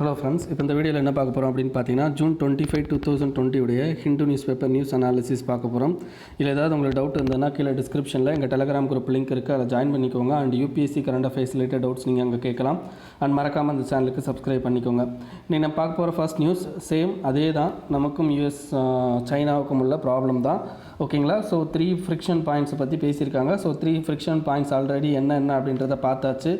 Hello friends, இப்போ இந்த வீடியோவில் என்ன பார்க்க போகிறோம் அப்படின்னு பார்த்தீங்கன்னா June 25, 2020 உடைய Hindu news paper news analysis பார்க்க போகிறோம். இல்லை ஏதாவது உங்களுக்கு டவுட் இருந்ததுன்னா கீழே டிஸ்கிரிப்ஷனில் எங்கள் டெலகிராம் குரூப் லிங்க் இருக்குது, அதில் ஜாயின் பண்ணிக்கோங்க. And UPSC current affairs related doubts நீங்கள் அங்கே கேட்கலாம். அண்ட் மறக்காமல் அந்த சேனலுக்கு சப்ஸ்கிரைப் பண்ணிக்கோங்க. நீங்கள் நம்ம பார்க்க போகிற ஃபர்ஸ்ட் நியூஸ் சேம் அதே தான், நமக்கும் யூஎஸ் சைனாவுக்கும் உள்ள ப்ராப்ளம் தான். ஓகேங்களா? ஸோ 3 ஃப்ரிக்ஷன் பாயிண்ட்ஸை பற்றி பேசியிருக்காங்க. ஸோ 3 ஃப்ரிக்ஷன் பாயிண்ட்ஸ் ஆல்ரெடி என்ன அப்படின்றத பார்த்தாச்சு.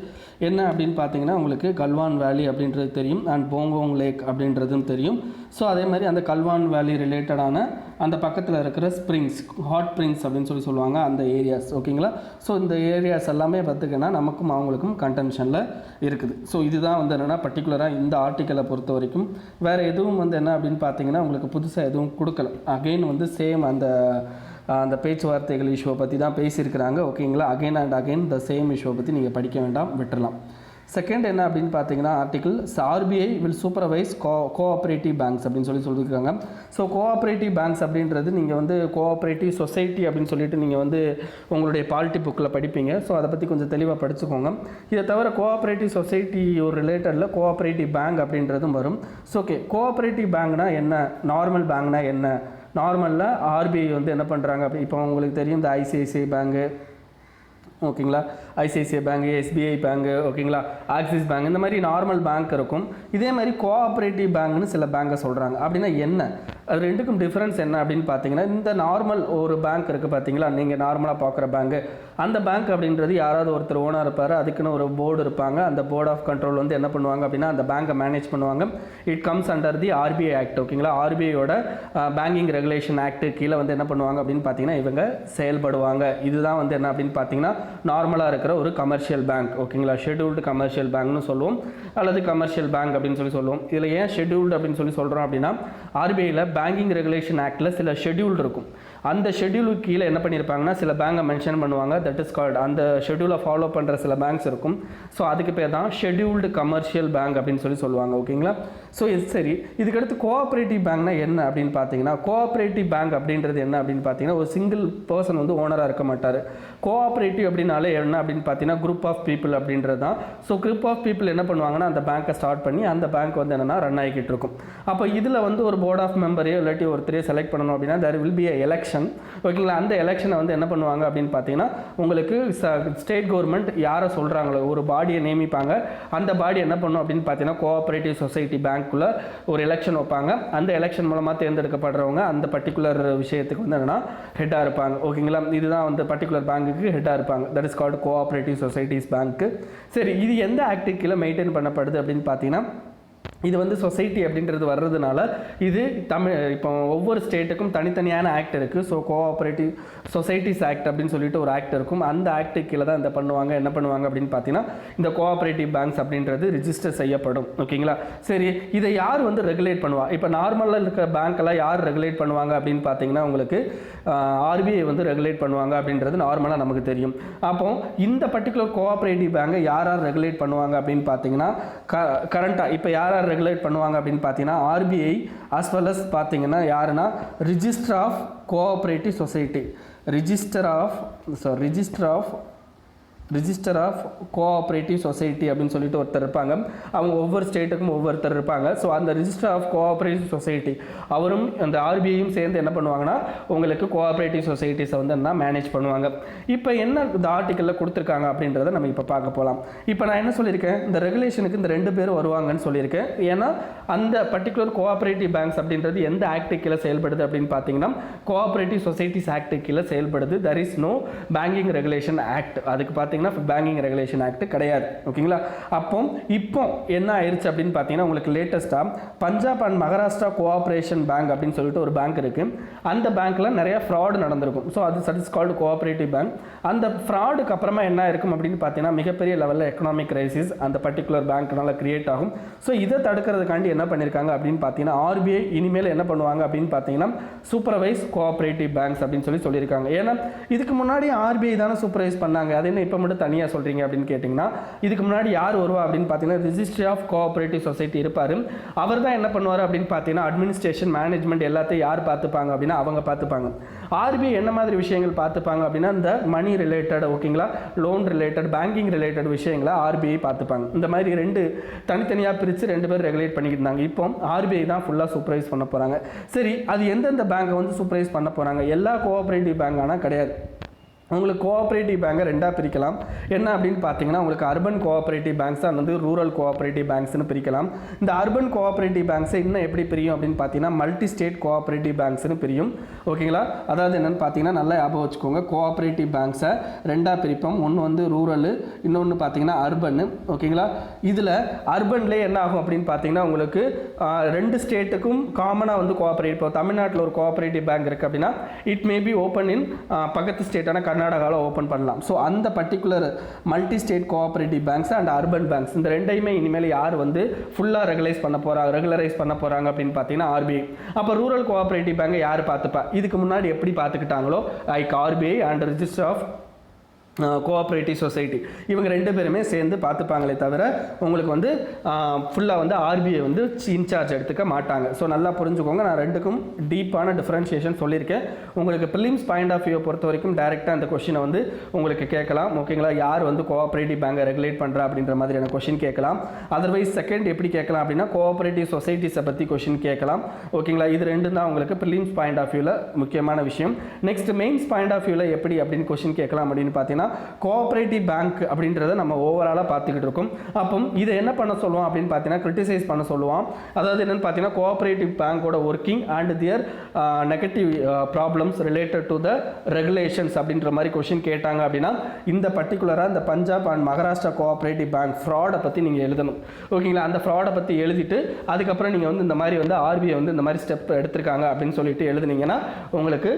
என்ன அப்படின்னு பார்த்தீங்கன்னா உங்களுக்கு கல்வான் வேலி அப்படின்றது தெரியும், அண்ட் போங்கோங் லேக் அப்படின்றதும் தெரியும். ஸோ அதே மாதிரி அந்த கல்வான் வேலி ரிலேட்டடான அந்த பக்கத்தில் இருக்கிற ஸ்ப்ரிங்ஸ், ஹாட் ஸ்ப்ரிங்ஸ் அப்படின்னு சொல்லுவாங்க அந்த ஏரியாஸ். ஓகேங்களா? ஸோ இந்த ஏரியாஸ் எல்லாமே பார்த்திங்கன்னா நமக்கும் அவங்களுக்கும் கன்டென்ஷனில் இருக்குது. ஸோ இதுதான் வந்து என்னென்னா பர்டிகுலராக இந்த ஆர்டிக்கலை பொறுத்த வரைக்கும் வேறு எதுவும் வந்து என்ன அப்படின்னு பார்த்தீங்கன்னா உங்களுக்கு புதுசாக எதுவும் கொடுக்கல. அகெயின் வந்து சேம் அந்த பேச்சுவார்த்தைகள் இஷ்யூவை பற்றி தான் பேசியிருக்கிறாங்க. ஓகேங்களா? Again and again the same இஷ்யூவை பற்றி நீங்கள் படிக்க வேண்டாம், விட்டுடலாம். செகண்ட் என்ன அப்படின்னு பார்த்தீங்கன்னா article RBI will supervise cooperative banks அப்படின்னு சொல்லியிருக்காங்க. ஸோ கோஆப்ரேட்டிவ் பேங்க்ஸ் அப்படின்றது நீங்கள் வந்து கோஆப்ரேட்டிவ் சொசைட்டி அப்படின்னு சொல்லிட்டு நீங்கள் வந்து உங்களுடைய பாலிட்டி புக்கில் படிப்பீங்க. ஸோ அதை பற்றி கொஞ்சம் தெளிவாக படிச்சுக்கோங்க. இதை தவிர கோஆப்ரேட்டிவ் சொசைட்டி ஒரு ரிலேட்டடில் கோஆப்ரேட்டிவ் பேங்க் அப்படின்றதும் வரும். ஸோ ஓகே, கோஆப்ரேட்டிவ் பேங்க்னா என்ன, நார்மல் பேங்க்னா என்ன? நார்மலில் ஆர்பிஐ வந்து என்ன பண்ணுறாங்க அப்படி இப்போ உங்களுக்கு தெரியும் இந்த ஐசிஐசிஐ பேங்கு, ஓகேங்களா, ஐசிஐசிஐ பேங்கு, எஸ்பிஐ பேங்கு, ஓகேங்களா, ஆக்சிஸ் பேங்க், இந்த மாதிரி நார்மல் பேங்க் இருக்கும். இதே மாதிரி கோஆப்ரேட்டிவ் பேங்க்னு சில பேங்கை சொல்கிறாங்க. அப்படின்னா என்ன, அது ரெண்டுக்கும் டிஃப்ரென்ஸ் என்ன அப்படின்னு பார்த்தீங்கன்னா, இந்த நார்மல் ஒரு பேங்க் இருக்குது பார்த்தீங்களா, நீங்கள் நார்மலாக பார்க்குற பேங்கு, அந்த பேங்க் அப்படின்றது யாராவது ஒருத்தர் ஓனாக இருப்பார், அதுக்குன்னு ஒரு போர்டு இருப்பாங்க. அந்த போர்ட் ஆஃப் கண்ட்ரோல் வந்து என்ன பண்ணுவாங்க அப்படின்னா அந்த பேங்கை மேனேஜ் பண்ணுவாங்க. It comes under the RBI act. ஓகேங்களா? ஆர்பிஐயோட பேங்கிங் ரெகுலேஷன் ஆக்ட் கீழே வந்து என்ன பண்ணுவாங்க அப்படின்னு பார்த்தீங்கன்னா இவங்க செயல்படுவாங்க. இதுதான் வந்து என்ன அப்படின்னு பார்த்தீங்கன்னா நார்மலாக இருக்கிற ஒரு கமர்ஷியல் பேங்க். ஓகேங்களா? ஷெட்யூல்டு கமர்ஷியல் பேங்க்னு சொல்லுவோம், அல்லது கமர்ஷியல் பேங்க் அப்படின்னு சொல்லுவோம். இதில் ஏன் ஷெட்யூல்டு அப்படின்னு சொல்கிறோம் அப்படின்னா ஆர்பிஐயில் பேங்கிங் ரெகுலேஷன் ஆக்டில் சில ஷெட்யூல் இருக்கும். அந்த ஷெட்யூலுக்கு கீழே என்ன பண்ணியிருப்பாங்கன்னா சில பேங்கை மென்ஷன் பண்ணுவாங்க. தட் இஸ் கால்ட், அந்த ஷெட்யூலை ஃபாலோ பண்ணுற சில பேங்க்ஸ் இருக்கும். ஸோ அதுக்கு பேர் தான் ஷெட்யூல்டு கமர்ஷியல் பேங்க் அப்படின்னு சொல்லுவாங்க. ஓகேங்களா? ஸோ இது சரி. இதுக்கடுத்து கோஆப்ரேட்டிவ் பேங்க்னா என்ன அப்படின்னு பார்த்தீங்கன்னா, கோஆப்ரேட்டிவ் பேங்க் அப்படின்றது என்ன அப்படின்னு பார்த்தீங்கன்னா ஒரு சிங்கிள் பர்சன் வந்து ஓனராக இருக்க மாட்டார். கோஆப்ரேட்டிவ் அப்படின்னாலே என்ன அப்படின்னு பார்த்தீங்கன்னா குரூப் ஆஃப் பீப்புள் அப்படின்றது தான். ஸோ குரூப் ஆஃப் பீப்புள் என்ன பண்ணுவாங்கன்னா அந்த பேங்க்கை ஸ்டார்ட் பண்ணி அந்த பேங்க் வந்து என்னென்னா ரன் ஆகிக்கிட்டு இருக்கும். அப்போ இதில் வந்து ஒரு போர்ட் ஆஃப் மெம்பரையோ இல்லாட்டி ஒருத்தரையோ செலக்ட் பண்ணணும் அப்படின்னா தேர் வில் பி எலெக்ஷன். ஓகேங்களா? அந்த எலெக்ஷனை வந்து என்ன பண்ணுவாங்க அப்படின்னு பார்த்தீங்கன்னா உங்களுக்கு ஸ்டேட் கவர்மெண்ட் யாரை சொல்கிறாங்களோ ஒரு பாடியை நியமிப்பாங்க. அந்த பாடி என்ன பண்ணும் அப்படின்னு பார்த்தீங்கன்னா கோஆப்ரேட்டிவ் சொசைட்டி பேங்க்குள்ளே ஒரு எலெக்ஷன் வைப்பாங்க. அந்த எலெக்ஷன் மூலமாக தேர்ந்தெடுக்கப்படுறவங்க அந்த பர்டிகுலர் விஷயத்துக்கு வந்து என்னென்னா ஹெட்டாக இருப்பாங்க. ஓகேங்களா? இதுதான் வந்து பர்டிகுலர் பேங்க்குக்கு ஹெட்டாக இருப்பாங்க. That is called cooperative societies bank. சரி, இது எந்த ஆக்டுக்கு கீழே மெயின்டைன் பண்ணப்படுது அப்படின்னு பார்த்தீங்கன்னா இது வந்து சொசைட்டி அப்படின்றது வர்றதுனால இது இப்போ ஒவ்வொரு ஸ்டேட்டுக்கும் தனித்தனியான ஆக்ட் இருக்குது. ஸோ கோஆப்ரேட்டிவ் சொசைட்டிஸ் ஆக்ட் அப்படின்னு சொல்லிட்டு ஒரு ஆக்ட் இருக்கும். அந்த ஆக்டுக்கு கீழே தான் என்ன பண்ணுவாங்க அப்படின்னு பார்த்தீங்கன்னா இந்த கோஆப்ரேட்டிவ் பேங்க்ஸ் அப்படின்றது ரிஜிஸ்டர் செய்யப்படும். ஓகேங்களா? சரி, இதை யார் வந்து ரெகுலேட் பண்ணுவா? இப்போ நார்மலாக இருக்கிற பேங்க்கெல்லாம் யார் ரெகுலேட் பண்ணுவாங்க அப்படின்னு பார்த்தீங்கன்னா உங்களுக்கு ஆர்பிஐ வந்து ரெகுலேட் பண்ணுவாங்க அப்படின்றது நார்மலாக நமக்கு தெரியும். அப்போ இந்த பர்டிகுலர் கோஆப்ரேட்டிவ் பேங்கை யார் ரெகுலேட் பண்ணுவாங்க அப்படின்னு பார்த்தீங்கன்னா கரண்ட்டாக இப்போ யார் ரெகுலேட் பண்ணுவாங்க அப்படின்னு பார்த்தீங்கன்னா ஆர்பிஐ as well as பார்த்தீங்கன்னா யாருன்னா registrar of cooperative society, registrar of cooperative society அப்படின்னு சொல்லிட்டு ஒருத்தர் இருப்பாங்க. அவங்க ஒவ்வொரு ஸ்டேட்டுக்கும் ஒவ்வொருத்தர் இருப்பாங்க. ஸோ அந்த ரிஜிஸ்டர் ஆஃப் கோஆப்ரேட்டிவ் சொசைட்டி அவரும் அந்த ஆர்பிஐயும் சேர்ந்து என்ன பண்ணுவாங்கன்னா உங்களுக்கு கோஆப்ரேட்டிவ் சொசைட்டிஸை வந்து என்ன மேனேஜ் பண்ணுவாங்க. இப்போ என்ன இந்த ஆர்டிக்கலில் கொடுத்துருக்காங்க அப்படின்றத நம்ம இப்போ பார்க்க போகலாம். இப்போ நான் என்ன சொல்லியிருக்கேன், இந்த ரெகுலேஷனுக்கு இந்த 2 பேர் வருவாங்கன்னு சொல்லியிருக்கேன். ஏன்னா அந்த பர்டிகுலர் கோஆப்ரேட்டிவ் பேங்க்ஸ் அப்படின்றது எந்த ஆக்டு கீழே செயல்படுது அப்படின்னு பார்த்தீங்கன்னா கோஆப்ரேட்டிவ் சொசைட்டிஸ் ஆக்டு கீழே செயல்படுது. There is no banking regulation act. அதுக்கு பார்த்தீங்கன்னா பேங்கிங் ரெகுலேஷன் ஆக்ட் கிடையாது. ஓகேங்களா? இப்போ என்ன ஆயிடுச்சு அப்படின்னு பார்த்தீங்கன்னா உங்களுக்கு லேட்டஸ்ட்டாக Punjab and Maharashtra cooperation bank அப்படின்னு சொல்லிட்டு ஒரு பேங்க் இருக்குது. அந்த பேங்க்கில் நிறைய ஃப்ராடு நடந்திருக்கும். ஸோ அது that is called cooperative bank. அந்த ஃப்ராடுக்கு அப்புறமா என்ன இருக்கும் அப்படின்னு பார்த்தீங்கன்னா மிகப்பெரிய லெவலில் எக்கனாமிக் கிரைசிஸ் அந்த பர்டிகுலர் பேங்க்னால கிரியேட் ஆகும். ஸோ இதை தடுக்கிறதுக்காண்டி என்ன பண்ணியிருக்காங்க அப்படின்னு பார்த்தீங்கன்னா ஆர்பிஐ இனிமேல் என்ன பண்ணுவாங்க அப்படின்னு பார்த்தீங்கன்னா சூப்பர்வைஸ் கோஆப்ரேட்டிவ் பேங்க்ஸ் அப்படின்னு சொல்லியிருக்காங்க. ஏன்னா இதுக்கு முன்னாடி ஆர்பிஐ தானே சூப்பர்வைஸ் பண்ணாங்க, அது என்ன இப்போ மட்டும் தனியாக சொல்கிறீங்க அப்படின்னு கேட்டிங்கன்னா, இதுக்கு முன்னாடி யார் வருவா அப்படின்னு பார்த்தீங்கன்னா ரிஜிஸ்ட்ரி ஆஃப் கோஆப்ரேட்டிவ் சொசைட்டி இருப்பார். அவர் தான் என்ன பண்ணுவார் அப்படின்னு பார்த்தீங்கன்னா அட்மினிஸ்ட்ரேஷன் மேனேஜ்மெண்ட் எல்லாத்தையும் யார் பார்த்துப்பாங்க அப்படின்னா அவங்க பார்த்துப்பாங்க. ஆர்பிஐ என்ன மாதிரி விஷயங்கள் பார்த்துப்பாங்க அப்படின்னா இந்த மணி ரிலேட்டட், ஓகேங்களா, லோன் ரிலேட்டட், பேங்கிங் ரிலேட்டட் விஷயங்களை ஆர்பிஐ பார்த்துப்பாங்க. இந்த மாதிரி ரெண்டு தனித்தனியாக பிரித்து 2 பேர் ரெகுலேட் பண்ணிக்கிட்டு இருந்தாங்க. இப்போ ஆர்பிஐ தான் ஃபுல்லாக சூப்பர்வைஸ் பண்ண போகிறாங்க. சரி, அது எந்தெந்த பேங்கை வந்து சூப்பர்வைஸ் பண்ண போகிறாங்க? எல்லா கோஆப்ரேட்டிவ் பேங்க் ஆனால் கிடையாது. உங்களுக்கு கோஆப்ரேட்டிவ் பேங்கை 2ஆக பிரிக்கலாம். என்ன அப்படின்னு பார்த்தீங்கன்னா உங்களுக்கு அர்பன் கோஆப்ரேட்டிவ் பேங்க்ஸ் வந்து ரூரல் கோஆப்ரேட்டிவ் பேங்க்ஸ்னு பிரிக்கலாம். இந்த அர்பன் கோஆப்ரேட்டிவ் பேங்க்ஸை இன்னும் எப்படி பிரியும் அப்படின்னு பார்த்தீங்கன்னா மல்டி ஸ்டேட் கோஆப்ரேட்டிவ் பேங்க்ஸ்னு பிரியும். ஓகேங்களா, அதாவது என்னென்னு பார்த்தீங்கன்னா நல்லா ஞாபகம் வச்சுக்கோங்க, கோஆப்ரேட்டிவ் பேங்க்ஸை 2ஆக பிரிப்போம். ஒன்று வந்து ரூரலு, இன்னொன்று பார்த்தீங்கன்னா அர்பன்னு. ஓகேங்களா, இதில் அர்பன்லேயே என்ன ஆகும் அப்படின்னு பார்த்தீங்கன்னா உங்களுக்கு 2 ஸ்டேட்டுக்கும் காமனாக வந்து கோஆப்ரேட். இப்போ தமிழ்நாட்டில் ஒரு கோஆப்ரேட்டிவ் பேங்க் இருக்குது அப்படின்னா it may be open in பக்கத்து ஸ்டேட்டான கர்நாடகாவில் ஓப்பன் பண்ணலாம். ஸோ அந்த particular multi state cooperative banks and urban banks இந்த ரெண்டையுமே இனிமேல் யார் வந்து ஃபுல்லாக ரெகுலைஸ் பண்ண போகிறாங்க அப்படின்னு பார்த்தீங்கன்னா ஆர்பிஐ. அப்போ ரூரல் கோஆப்ரேட்டிவ் பேங்கை யார் பார்த்துப்பா? இதுக்கு முன்னாடி எப்படி பார்த்துக்கிட்டாங்களோ like RBI and register of cooperative society இவங்க 2 பேருமே சேர்ந்து பார்த்துப்பாங்களே தவிர உங்களுக்கு வந்து ஃபுல்லாக வந்து ஆர்பிஐ வந்து இன்சார்ஜ் எடுத்துக்க மாட்டாங்க. ஸோ நல்லா புரிஞ்சுக்கோங்க, நான் 2க்கும் டீப்பான டிஃப்ரென்ஷியேஷன் சொல்லியிருக்கேன். உங்களுக்கு ப்ரிலிம்ஸ் பாயிண்ட் ஆஃப் வியூ பொறுத்த வரைக்கும் டேரெக்டாக அந்த கொஷினை வந்து உங்களுக்கு கேட்கலாம். ஓகேங்களா, யார் வந்து கோஆப்ரேட்டிவ் பேங்கை ரெகுலேட் பண்ணுறா அப்படின்ற மாதிரியான கொஷின் கேட்கலாம். அதர்வைஸ் செகண்ட் எப்படி கேட்கலாம் அப்படின்னா கோஆப்ரேட்டிவ் சொசைட்டிஸை பற்றி கொஷின் கேட்கலாம். ஓகேங்களா, இது 2 தான் உங்களுக்கு ப்ரிலிம்ஸ் பாயிண்ட் ஆஃப் வியூவில் முக்கியமான விஷயம். நெக்ஸ்ட் மெயின்ஸ் பாயிண்ட் ஆஃப் வியூவில் எப்படி அப்படின்னு கொஷின் கேட்கலாம் அப்படின்னு பார்த்தீங்கன்னா கோஆப்ரேட்டிவ் பேங்க் அப்படின்றத நம்ம ஓவராலாக பார்த்துக்கிட்டு இருக்கோம். அப்போ இதை என்ன பண்ண சொல்லுவோம் அப்படின்னு பார்த்தீங்கன்னா கிரிட்டிசைஸ் பண்ண சொல்லுவோம். அதாவது என்னென்னு பார்த்தீங்கன்னா கோஆப்ரேட்டிவ் பேங்கோட working and their negative problems related to the regulations அப்படின்ற மாதிரி கொஷின் கேட்டாங்க அப்படின்னா இந்த பர்டிகுலராக இந்த Punjab and Maharashtra cooperative bank ஃப்ராடை பற்றி நீங்கள் எழுதணும். ஓகேங்களா, அந்த ஃப்ராடை பற்றி எழுதிட்டு அதுக்கப்புறம் நீங்கள் வந்து இந்த மாதிரி வந்து ஆர்பிஐ வந்து இந்த மாதிரி ஸ்டெப் எடுத்திருக்காங்க அப்படின்னு சொல்லிட்டு எழுதுனீங்கன்னா உங்களுக்கு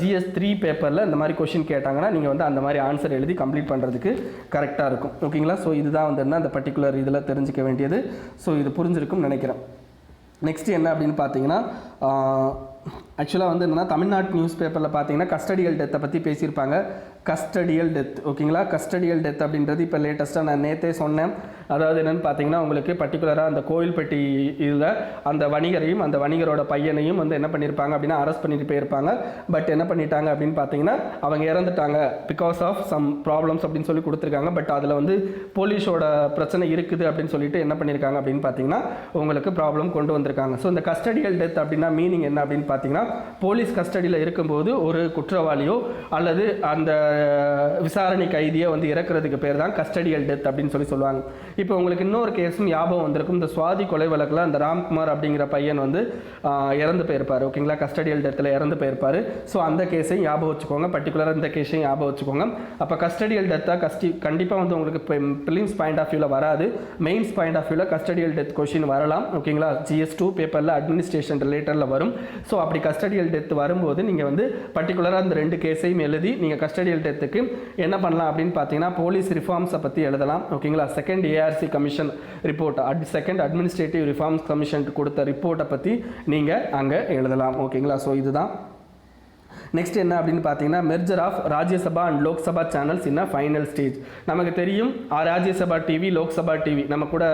GS3 பேப்பரில் இந்த மாதிரி கொஷின் கேட்டாங்கன்னா நீங்கள் வந்து அந்த மாதிரி ஆன்சர் எழுதி கம்ப்ளீட் பண்ணுறதுக்கு கரெக்டாக இருக்கும். ஓகேங்களா, ஸோ இதுதான் வந்து என்ன அந்த பர்டிகுலர் இதில் தெரிஞ்சிக்க வேண்டியது. ஸோ இது புரிஞ்சிருக்கும்னு நினைக்கிறேன். நெக்ஸ்ட் என்ன அப்படின்னு பார்த்தீங்கன்னா ஆக்சுவலாக வந்து என்னென்னா தமிழ்நாட்டு நியூஸ் பேப்பரில் பார்த்தீங்கன்னா கஸ்டடியல் டெத்தை பற்றி பேசியிருப்பாங்க. கஸ்டடியல் டெத், ஓகேங்களா, கஸ்டடியல் டெத் அப்படின்றது இப்போ லேட்டஸ்ட்டாக நான் நேற்றே சொன்னேன். அதாவது என்னென்னு பார்த்தீங்கன்னா உங்களுக்கு பர்டிகுலராக அந்த கோயில்பட்டி இதில் அந்த வணிகரையும் அந்த வணிகரோட பையனையும் வந்து என்ன பண்ணியிருப்பாங்க அப்படின்னா அரெஸ்ட் பண்ணிட்டு போயிருப்பாங்க. பட் என்ன பண்ணிட்டாங்க அப்படின்னு பார்த்தீங்கன்னா அவங்க இறந்துட்டாங்க பிகாஸ் ஆஃப் சம் ப்ராப்ளம்ஸ் அப்படின்னு சொல்லி கொடுத்துருக்காங்க. பட் அதில் வந்து போலீஸோட பிரச்சனை இருக்குது அப்படின்னு சொல்லிட்டு என்ன பண்ணியிருக்காங்க அப்படின்னு பார்த்தீங்கன்னா உங்களுக்கு ப்ராப்ளம் கொண்டு வந்திருக்காங்க. ஸோ இந்த கஸ்டடியல் டெத் அப்படின்னா மீனிங் என்ன அப்படின்னு பார்த்தீங்கன்னா போலீஸ் கஸ்டடியில் இருக்கும்போது ஒரு குற்றவாளியோ அல்லது அந்த விசாரணை கைதியை வந்து இறக்குறதுக்கு பேர் தான் கஸ்டடியல் டெத் அப்படின்னு சொல்லுவாங்க. இப்போ உங்களுக்கு இன்னொரு கேஸும் ஞாபகம் வந்திருக்கும். இந்த சுவாதி கொலை வழக்கில் அந்த ராம்குமார் அப்படிங்கிற பையன் வந்து இறந்து போயிருப்பார். ஓகேங்களா, கஸ்டடியல் டெத்தில் இறந்து போயிருப்பார். ஸோ அந்த கேஸையும் ஞாபகம் வச்சுக்கோங்க, பர்டிகுலராக இந்த கேஸையும் ஞாபகம் வச்சுக்கோங்க. அப்போ கஸ்டடியல் டெத்தாக கண்டிப்பாக வந்து உங்களுக்கு ப்ரிலிம்ஸ் பாயிண்ட் ஆஃப் வியூவில் வராது, மெயின்ஸ் பாயிண்ட் ஆஃப் வியூவில் கஸ்டடியல் டெத் கொஷின் வரலாம். ஓகேங்களா, GS2 பேப்பரில் அட்மினிஸ்ட்ரேஷன் ரிலேட்டடில் வரும். ஸோ அப்படி கஸ்டடியல் டெத் வரும்போது நீங்கள் வந்து பர்டிகுலராக அந்த 2 கேஸையும் எழுதி நீங்கள் கஸ்டடியல் டெத்துக்கு என்ன பண்ணலாம் அப்படின்னு பார்த்தீங்கன்னா போலீஸ் ரிஃபார்ம்ஸை பற்றி எழுதலாம். ஓகேங்களா, second ARC commission report, second administrative reforms commission கொடுத்த ரிப்போர்ட்டை பற்றி நீங்கள் அங்கே எழுதலாம். ஓகேங்களா, ஸோ இதுதான். நெக்ஸ்ட் என்ன அப்படின்னு பார்த்தீங்கன்னா merger of Rajya Sabha and Lok Sabha channels in final stage. நமக்கு தெரியும் ராஜ்யசபா டிவி, லோக்சபா டிவி. நம்ம கூட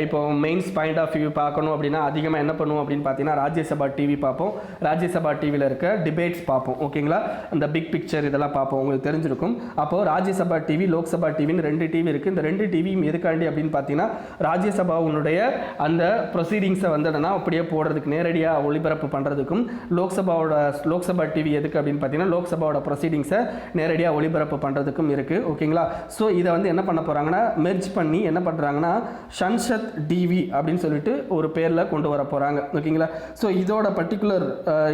இப்போ மெயின்ஸ் பாயிண்ட் ஆஃப் வியூ பார்க்கணும் அப்படின்னா அதிகமாக என்ன பண்ணுவோம் அப்படின்னு பார்த்தீங்கன்னா ராஜ்யசபா டிவி பார்ப்போம். ராஜ்யசபா டிவியில் இருக்க டிபேட்ஸ் பார்ப்போம். ஓகேங்களா, அந்த பிக் பிக்சர் இதெல்லாம் பார்ப்போம், உங்களுக்கு தெரிஞ்சிருக்கும். அப்போது ராஜ்யசபா டிவி, லோக்சபா டிவின்னு 2 டிவி இருக்குது. இந்த 2 டிவியும் எதுக்காண்டி அப்படின்னு பார்த்தீங்கன்னா ராஜ்யசபாவுடைய அந்த ப்ரொசீடிங்ஸை வந்து என்னன்னா அப்படியே போடுறதுக்கு நேரடியாக ஒளிபரப்பு பண்ணுறதுக்கும் லோக்சபா டிவி எதுக்கு அப்படின்னு பார்த்தீங்கன்னா லோக்சபாவோட ப்ரொசீடிங்ஸை நேரடியாக ஒளிபரப்பு பண்ணுறதுக்கும் இருக்குது. ஓகேங்களா, ஸோ இதை வந்து என்ன பண்ண போகிறாங்கன்னா மெர்ஜ் பண்ணி என்ன பண்ணுறாங்கன்னா சன்சத் டிவி அப்படின்னு சொல்லிட்டு ஒரு பேரில் கொண்டு வர போகிறாங்க. ஓகேங்களா, ஸோ இதோட பர்டிகுலர்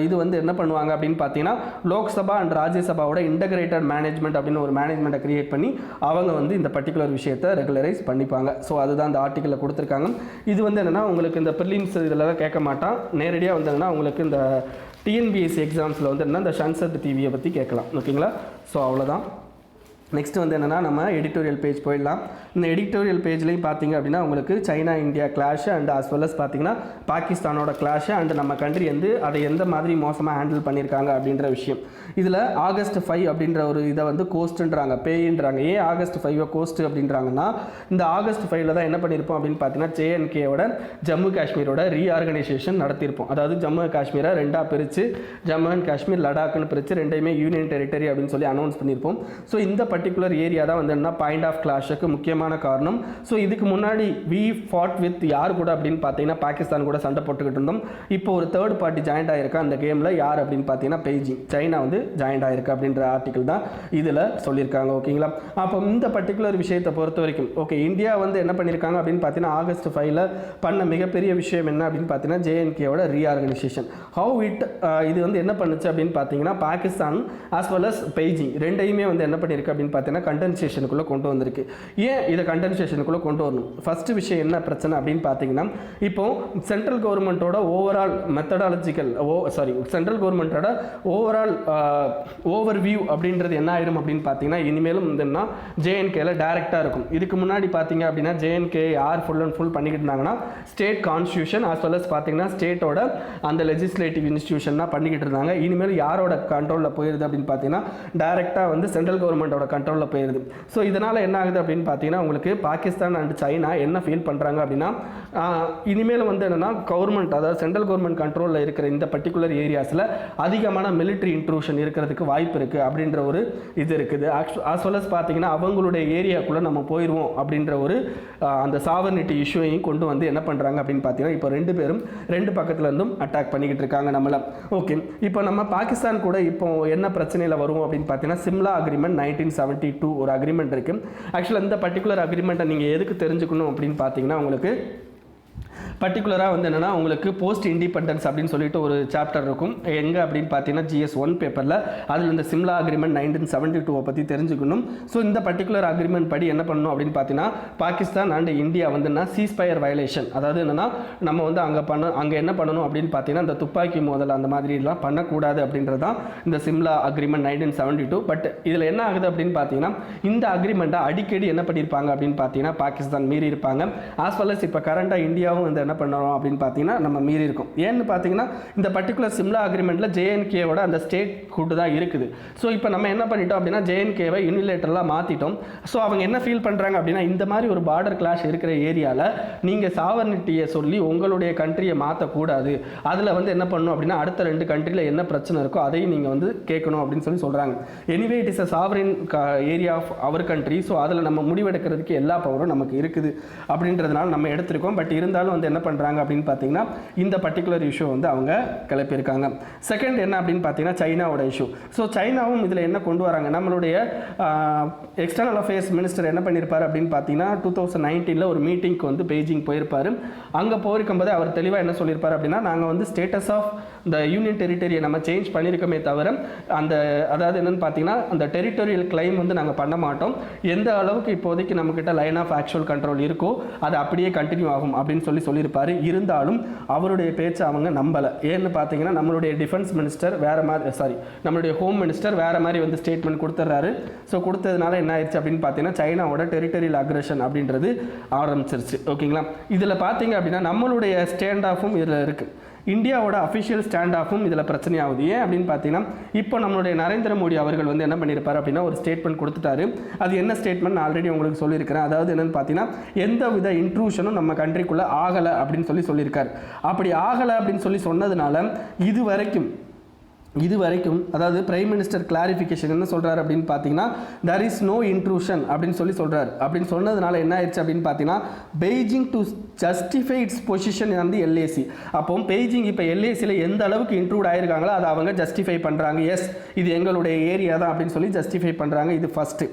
இது வந்து என்ன பண்ணுவாங்க அப்படின்னு பார்த்தீங்கன்னா லோக்சபா அண்ட் ராஜ்யசபாவோட இன்டகிரேட்டட் மேனேஜ்மெண்ட் அப்படின்னு ஒரு மேனேஜ்மெண்ட்டை கிரியேட் பண்ணி அவங்க வந்து இந்த பர்டிகுலர் விஷயத்தை ரெகுலரைஸ் பண்ணிப்பாங்க. ஸோ அதுதான் இந்த ஆர்டிக்கலில் கொடுத்துருக்காங்க. இது வந்து என்னென்னா உங்களுக்கு இந்த ப்ரிலிம்ஸ் இதில் கேட்க மாட்டான், நேரடியாக வந்து என்னென்னா உங்களுக்கு இந்த TNPSC எக்ஸாம்ஸில் வந்து என்ன இந்த சன்சத் டிவியை பற்றி கேட்கலாம். ஓகேங்களா, ஸோ அவ்வளோதான். நெக்ஸ்ட் வந்து என்னென்னா நம்ம எடிட்டோரியல் பேஜ் போயிடலாம். இந்த எடிட்டோரியல் பேஜ்லேயும் பார்த்தீங்க அப்படின்னா உங்களுக்கு China India clash and as well as பார்த்தீங்கன்னா பாகிஸ்தானோட கிளாஷ் அண்ட் நம்ம கண்ட்ரி வந்து அதை எந்த மாதிரி மோசமாக ஹேண்டில் பண்ணியிருக்காங்க அப்படின்ற விஷயம். இதில் August 5 அப்படின்ற ஒரு இதை வந்து கோஸ்ட்டுன்றாங்க, பேயின்றாங்க. ஏன் August 5 கோஸ்ட் அப்படின்றாங்கன்னா இந்த August 5 தான் என்ன பண்ணியிருப்போம் அப்படின்னு பார்த்தீங்கன்னா JNKவோட ஜம்மு காஷ்மீரோட ரீஆர்கனைசேஷன் நடத்தியிருப்போம். அதாவது ஜம்மு காஷ்மீரை ரெண்டாக பிரித்து ஜம்மு அண்ட் காஷ்மீர் லடாக்னு பிரித்து ரெண்டையுமே யூனியன் டெரிட்டரி அப்படின்னு சொல்லி அனௌன்ஸ் பண்ணியிருப்போம். ஸோ இந்த பர்டிகுலர் ஏரியா தான் வந்து என்ன பாயிண்ட் ஆஃப் கிளாஷுக்கு முக்கியமான காரணம். ஸோ இதுக்கு முன்னாடி வி ஃபாட் வித் யார் கூட அப்படின்னு பார்த்தீங்கன்னா பாகிஸ்தான் கூட சண்டை போட்டுக்கிட்டு இருந்தோம். இப்போ ஒரு தேர்ட் பார்ட்டி ஜாயின்ட் ஆகிருக்கா அந்த கேமில். யார் அப்படின்னு பார்த்தீங்கன்னா பெய்ஜிங், சைனா வந்து ஜாயின்ட் ஆகிருக்கு அப்படின்ற ஆர்டிக்கல் தான் இதில் சொல்லியிருக்காங்க. ஓகேங்களா? அப்போ இந்த பர்டிகுலர் விஷயத்தை பொறுத்த வரைக்கும் ஓகே, இந்தியா வந்து என்ன பண்ணியிருக்காங்க அப்படின்னு பார்த்தீங்கன்னா August 5 பண்ண மிகப்பெரிய விஷயம் என்ன அப்படின்னு பார்த்தீங்கன்னா JNKவோட ரீஆர்கனைசேஷன். ஹவு இட் இது வந்து என்ன பண்ணுச்சு அப்படின்னு பார்த்தீங்கன்னா Pakistan as well as Beijing ரெண்டையுமே வந்து என்ன பண்ணியிருக்கு அப்படின்னு பார்த்தீங்கன்னா கண்டென்சேஷனுக்குள்ளே கொண்டு வந்திருக்கு. ஏன் இதை கண்டென்சேஷனுக்குள்ளே கொண்டு வரணும்? ஃபர்ஸ்ட் விஷயம் என்ன பிரச்சனை அப்படின்னு பார்த்தீங்கன்னா இப்போ சென்ட்ரல் கவர்மெண்ட்டோட ஓவரால் மெத்தடாலஜிக்கல் சென்ட்ரல் கவர்மெண்ட்டோட ஓவரால் ஓவர்வியூ அப்படின்றது என்ன ஆயிரும் அப்படின்னு பார்த்தீங்கன்னா இனிமேலும் வந்துன்னா JNKல டைரெக்டாக இருக்கும். இதுக்கு முன்னாடி பார்த்தீங்க அப்படின்னா JNK யார் ஃபுல் அண்ட் ஃபுல் பண்ணிக்கிட்டு இருந்தாங்கன்னா state constitution as well as பார்த்தீங்கன்னா ஸ்டேட்டோட அந்த லெஜிஸ்லேட்டிவ் இன்ஸ்டியூஷன் தான் பண்ணிக்கிட்டு இருந்தாங்க. இனிமேல் யாரோட கண்ட்ரோலில் போயிருது அப்படின்னு பார்த்தீங்கன்னா டைரெக்டாக வந்து சென்ட்ரல் கவர்மெண்ட்டோட கண்ட்ரோலில் போயிருது. ஸோ இதனால் என்ன ஆகுது அப்படின்னு பார்த்தீங்கன்னா உங்களுக்கு பாகிஸ்தான் அண்ட் சைனா என்ன ஃபீல் பண்ணுறாங்க அப்படின்னா இனிமேல் வந்து என்னென்னா கவர்மெண்ட் அதாவது சென்ட்ரல் கவர்மெண்ட் கண்ட்ரோலில் இருக்கிற இந்த பர்டிகுலர் ஏரியாஸில் அதிகமான மிலிட்ரி இன்ட்ரூஷன் இருக்கிறதுக்கு வாய்ப்பு இருக்குது அப்படின்ற ஒரு இது இருக்குது. as well as பார்த்தீங்கன்னா அவங்களுடைய ஏரியாக்குள்ளே நம்ம போயிடுவோம் அப்படின்ற ஒரு அந்த சாவர்னிட்டி இஷ்யூவையும் கொண்டு வந்து என்ன பண்ணுறாங்க அப்படின்னு பார்த்தீங்கன்னா இப்போ ரெண்டு பேரும் ரெண்டு பக்கத்துலேருந்தும் அட்டாக் பண்ணிக்கிட்டு இருக்காங்க நம்மளை. ஓகே, இப்போ நம்ம பாகிஸ்தான் கூட இப்போ என்ன பிரச்சனையில் வருவோம் அப்படின்னு பார்த்தீங்கன்னா சிம்லா அக்ரிமெண்ட் 1972 ஒரு அக்ரிமெண்ட் இருக்குது. ஆக்சுவலாக இந்த பர்டிகுலர் அக்ரிமெண்ட்டை நீங்கள் எதுக்கு தெரிஞ்சுக்கணும் அப்படின்னு பார்த்தீங்கன்னா உங்களுக்கு பர்டிகுலராக வந்து என்னென்னா உங்களுக்கு போஸ்ட் இண்டிபெண்டன்ஸ் அப்படின்னு சொல்லிட்டு ஒரு சாப்டர் இருக்கும். எங்கே அப்படின்னு பார்த்தீங்கன்னா GS 1 பேப்பரில் அதில் இந்த சிம்லா அக்ரிமெண்ட் 1972 பற்றி தெரிஞ்சுக்கணும். ஸோ இந்த பர்டிகுலர் அக்ரிமெண்ட் படி என்ன பண்ணணும் அப்படின்னு பார்த்தீங்கன்னா பாகிஸ்தான் அண்ட் இந்தியா வந்துன்னா சீஸ்பயர் வயலேஷன், அதாவது என்னென்னா நம்ம வந்து அங்கே என்ன பண்ணணும் அப்படின்னு பார்த்தீங்கன்னா இந்த துப்பாக்கி மோதல் அந்த மாதிரிலாம் பண்ணக்கூடாது அப்படின்றது தான் இந்த சிம்லா அக்ரிமெண்ட் 1972. பட் இதில் என்ன ஆகுது அப்படின்னு பார்த்தீங்கன்னா இந்த அக்ரிமெண்ட்டை அடிக்கடி என்ன பண்ணியிருப்பாங்க அப்படின்னு பார்த்தீங்கன்னா பாகிஸ்தான் மீறி இருப்பாங்க. ஆஸ் வெல் அஸ் இப்போ கரண்டாக இந்தியாவும் வந்து என்ன பண்ணுறோம் அப்படின்னு பார்த்தீங்கன்னா நம்ம மீறி இருக்கும். ஏன்னு பார்த்தீங்கன்னா இந்த பர்டிகுலர் சிம்லா அக்ரிமெண்ட்டில் JNKவோட அந்த ஸ்டேட் கூட்டு தான் இருக்குது. ஸோ இப்போ நம்ம என்ன பண்ணிட்டோம் அப்படின்னா JNKவை யூனிலேட்டரலாக மாற்றிட்டோம். ஸோ அவங்க என்ன ஃபீல் பண்ணுறாங்க அப்படின்னா இந்த மாதிரி ஒரு பார்டர் கிளாஷ் இருக்கிற ஏரியாவில் நீங்கள் சாவர்னிட்டியை சொல்லி உங்களுடைய கண்ட்ரியை மாற்றக்கூடாது, அதில் வந்து என்ன பண்ணணும் அப்படின்னா அடுத்த ரெண்டு கண்ட்ரியில் என்ன பிரச்சனை இருக்கோ அதையும் நீங்கள் வந்து கேட்கணும் அப்படின்னு சொல்லி சொல்கிறாங்க. Anyway it is a sovereign area of our country. So அதில் நம்ம முடிவெடுக்கிறதுக்கு எல்லா பவரும் நமக்கு இருக்குது அப்படின்றதுனால நம்ம எடுத்திருக்கோம். பட் இருந்தாலும் வந்து என்ன பண்ணுறாங்க அப்படின்னு பார்த்தீங்கன்னா இந்த பர்டிகுலர் இஷ்யூ வந்து அவங்க கிளப்பியிருக்காங்க. செகண்ட் என்ன அப்படின்னு பார்த்தீங்கன்னா சைனாவோட இஷ்யூ. ஸோ சைனாவும் இதில் என்ன கொண்டு வராங்க, நம்மளுடைய எக்ஸ்டர்னல் அஃபேர்ஸ் மினிஸ்டர் என்ன பண்ணியிருப்பார் அப்படின்னு பார்த்தீங்கன்னா 2019 ஒரு மீட்டிங்க்கு வந்து பெய்ஜிங் போயிருப்பார். அங்கே போயிருக்கும்போது அவர் தெளிவாக என்ன சொல்லியிருப்பார் அப்படின்னா நாங்கள் வந்து ஸ்டேட்டஸ் ஆஃப் இந்த யூனியன் டெரிட்டரியை நம்ம சேஞ்ச் பண்ணியிருக்கோமே தவிர அந்த அதாவது என்னென்னு பார்த்தீங்கன்னா அந்த டெரிட்டோரியல் கிளைம் வந்து நாங்கள் பண்ண மாட்டோம். எந்த அளவுக்கு இப்போதைக்கு நம்மக்கிட்ட லைன் ஆஃப் ஆக்சுவல் கண்ட்ரோல் இருக்கோ அது அப்படியே கண்டினியூ ஆகும் அப்படின்னு சொல்லியிருப்பார். இருந்தாலும் அவருடைய பேச்சை அவங்க நம்பலை. ஏன்னு பார்த்தீங்கன்னா நம்மளுடைய டிஃபென்ஸ் மினிஸ்டர் வேறு மாதிரி நம்மளுடைய ஹோம் மினிஸ்டர் வேறு மாதிரி வந்து ஸ்டேட்மெண்ட் கொடுத்துட்றாரு. ஸோ கொடுத்ததுனால என்ன ஆயிடுச்சு அப்படின்னு பார்த்தீங்கன்னா சைனாவோட டெரிட்டரியல் அக்ரெஷன் அப்படின்றது ஆரம்பிச்சிருச்சு. ஓகேங்களா? இதில் பார்த்தீங்க அப்படின்னா நம்மளுடைய ஸ்டாண்ட் ஆஃபும் இதில் இருக்குது, இந்தியாவோட அஃபிஷியல் ஸ்டாண்ட் ஆஃபும் இதில் பிரச்சனையாகுது. ஏன் அப்படின்னு பார்த்தீங்கன்னா இப்போ நம்மளுடைய நரேந்திர மோடி அவர்கள் வந்து என்ன பண்ணியிருப்பார் அப்படின்னா ஒரு ஸ்டேட்மெண்ட் கொடுத்துட்டாரு. அது என்ன ஸ்டேட்மெண்ட் நான் ஆல்ரெடி உங்களுக்கு சொல்லியிருக்கிறேன். அதாவது என்னென்னு பார்த்தீங்கன்னா எந்த வித இன்ட்ரூஷனும் நம்ம கண்ட்ரிக்குள்ளே ஆகலை அப்படின்னு சொல்லியிருக்காரு. அப்படி ஆகலை அப்படின்னு சொன்னதுனால இது வரைக்கும் அதாவது பிரைம் மினிஸ்டர் கிளாரிஃபிகேஷன் என்ன சொல்கிறார் அப்படின்னு பார்த்தீங்கன்னா there is no intrusion அப்படின்னு சொல்கிறார். அப்படின்னு சொன்னதுனால என்ன ஆயிடுச்சு அப்படின்னு பார்த்தீங்கன்னா Beijing to justify it's position வந்து LAC. அப்போ பெய்ஜிங் இப்போ LACயில் எந்த அளவுக்கு இன்க்ளூட் ஆகிருக்காங்களோ அதை அவங்க ஜஸ்டிஃபை பண்ணுறாங்க. எஸ் இது எங்களுடைய ஏரியா தான் அப்படின்னு சொல்லி ஜஸ்டிஃபை பண்ணுறாங்க. இது ஃபஸ்ட்டு.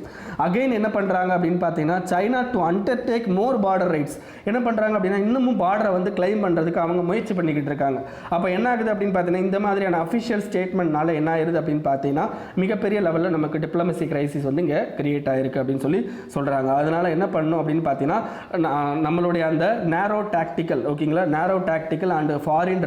அகெயின் என்ன பண்ணுறாங்க அப்படின்னு பார்த்தீங்கன்னா China to undertake more border rights என்ன பண்ணுறாங்க அப்படின்னா இன்னமும் பார்டரை வந்து கிளைம் பண்ணுறதுக்கு அவங்க முயற்சி பண்ணிக்கிட்டு இருக்காங்க. அப்போ என்ன ஆகுது அப்படின்னு பார்த்தீங்கன்னா இந்த மாதிரியான அஃபிஷியல் ஸ்டேட் ஸ்டேட்மெண்ட்னால என்ன ஆயிருது அப்படின்னு பார்த்தீங்கன்னா மிகப்பெரிய லெவலில் நமக்கு டிப்ளமசி கிரைசிஸ் வந்து இங்கே கிரியேட் ஆயிருக்கு அப்படின்னு சொல்லி சொல்கிறாங்க. அதனால் என்ன பண்ணணும் அப்படின்னு பார்த்தீங்கன்னா நம்மளுடைய அந்த நேரோ டாக்டிக்கல் ஓகேங்களா, நேரோ டாக்டிக்கல் அண்ட் ஃபாரின்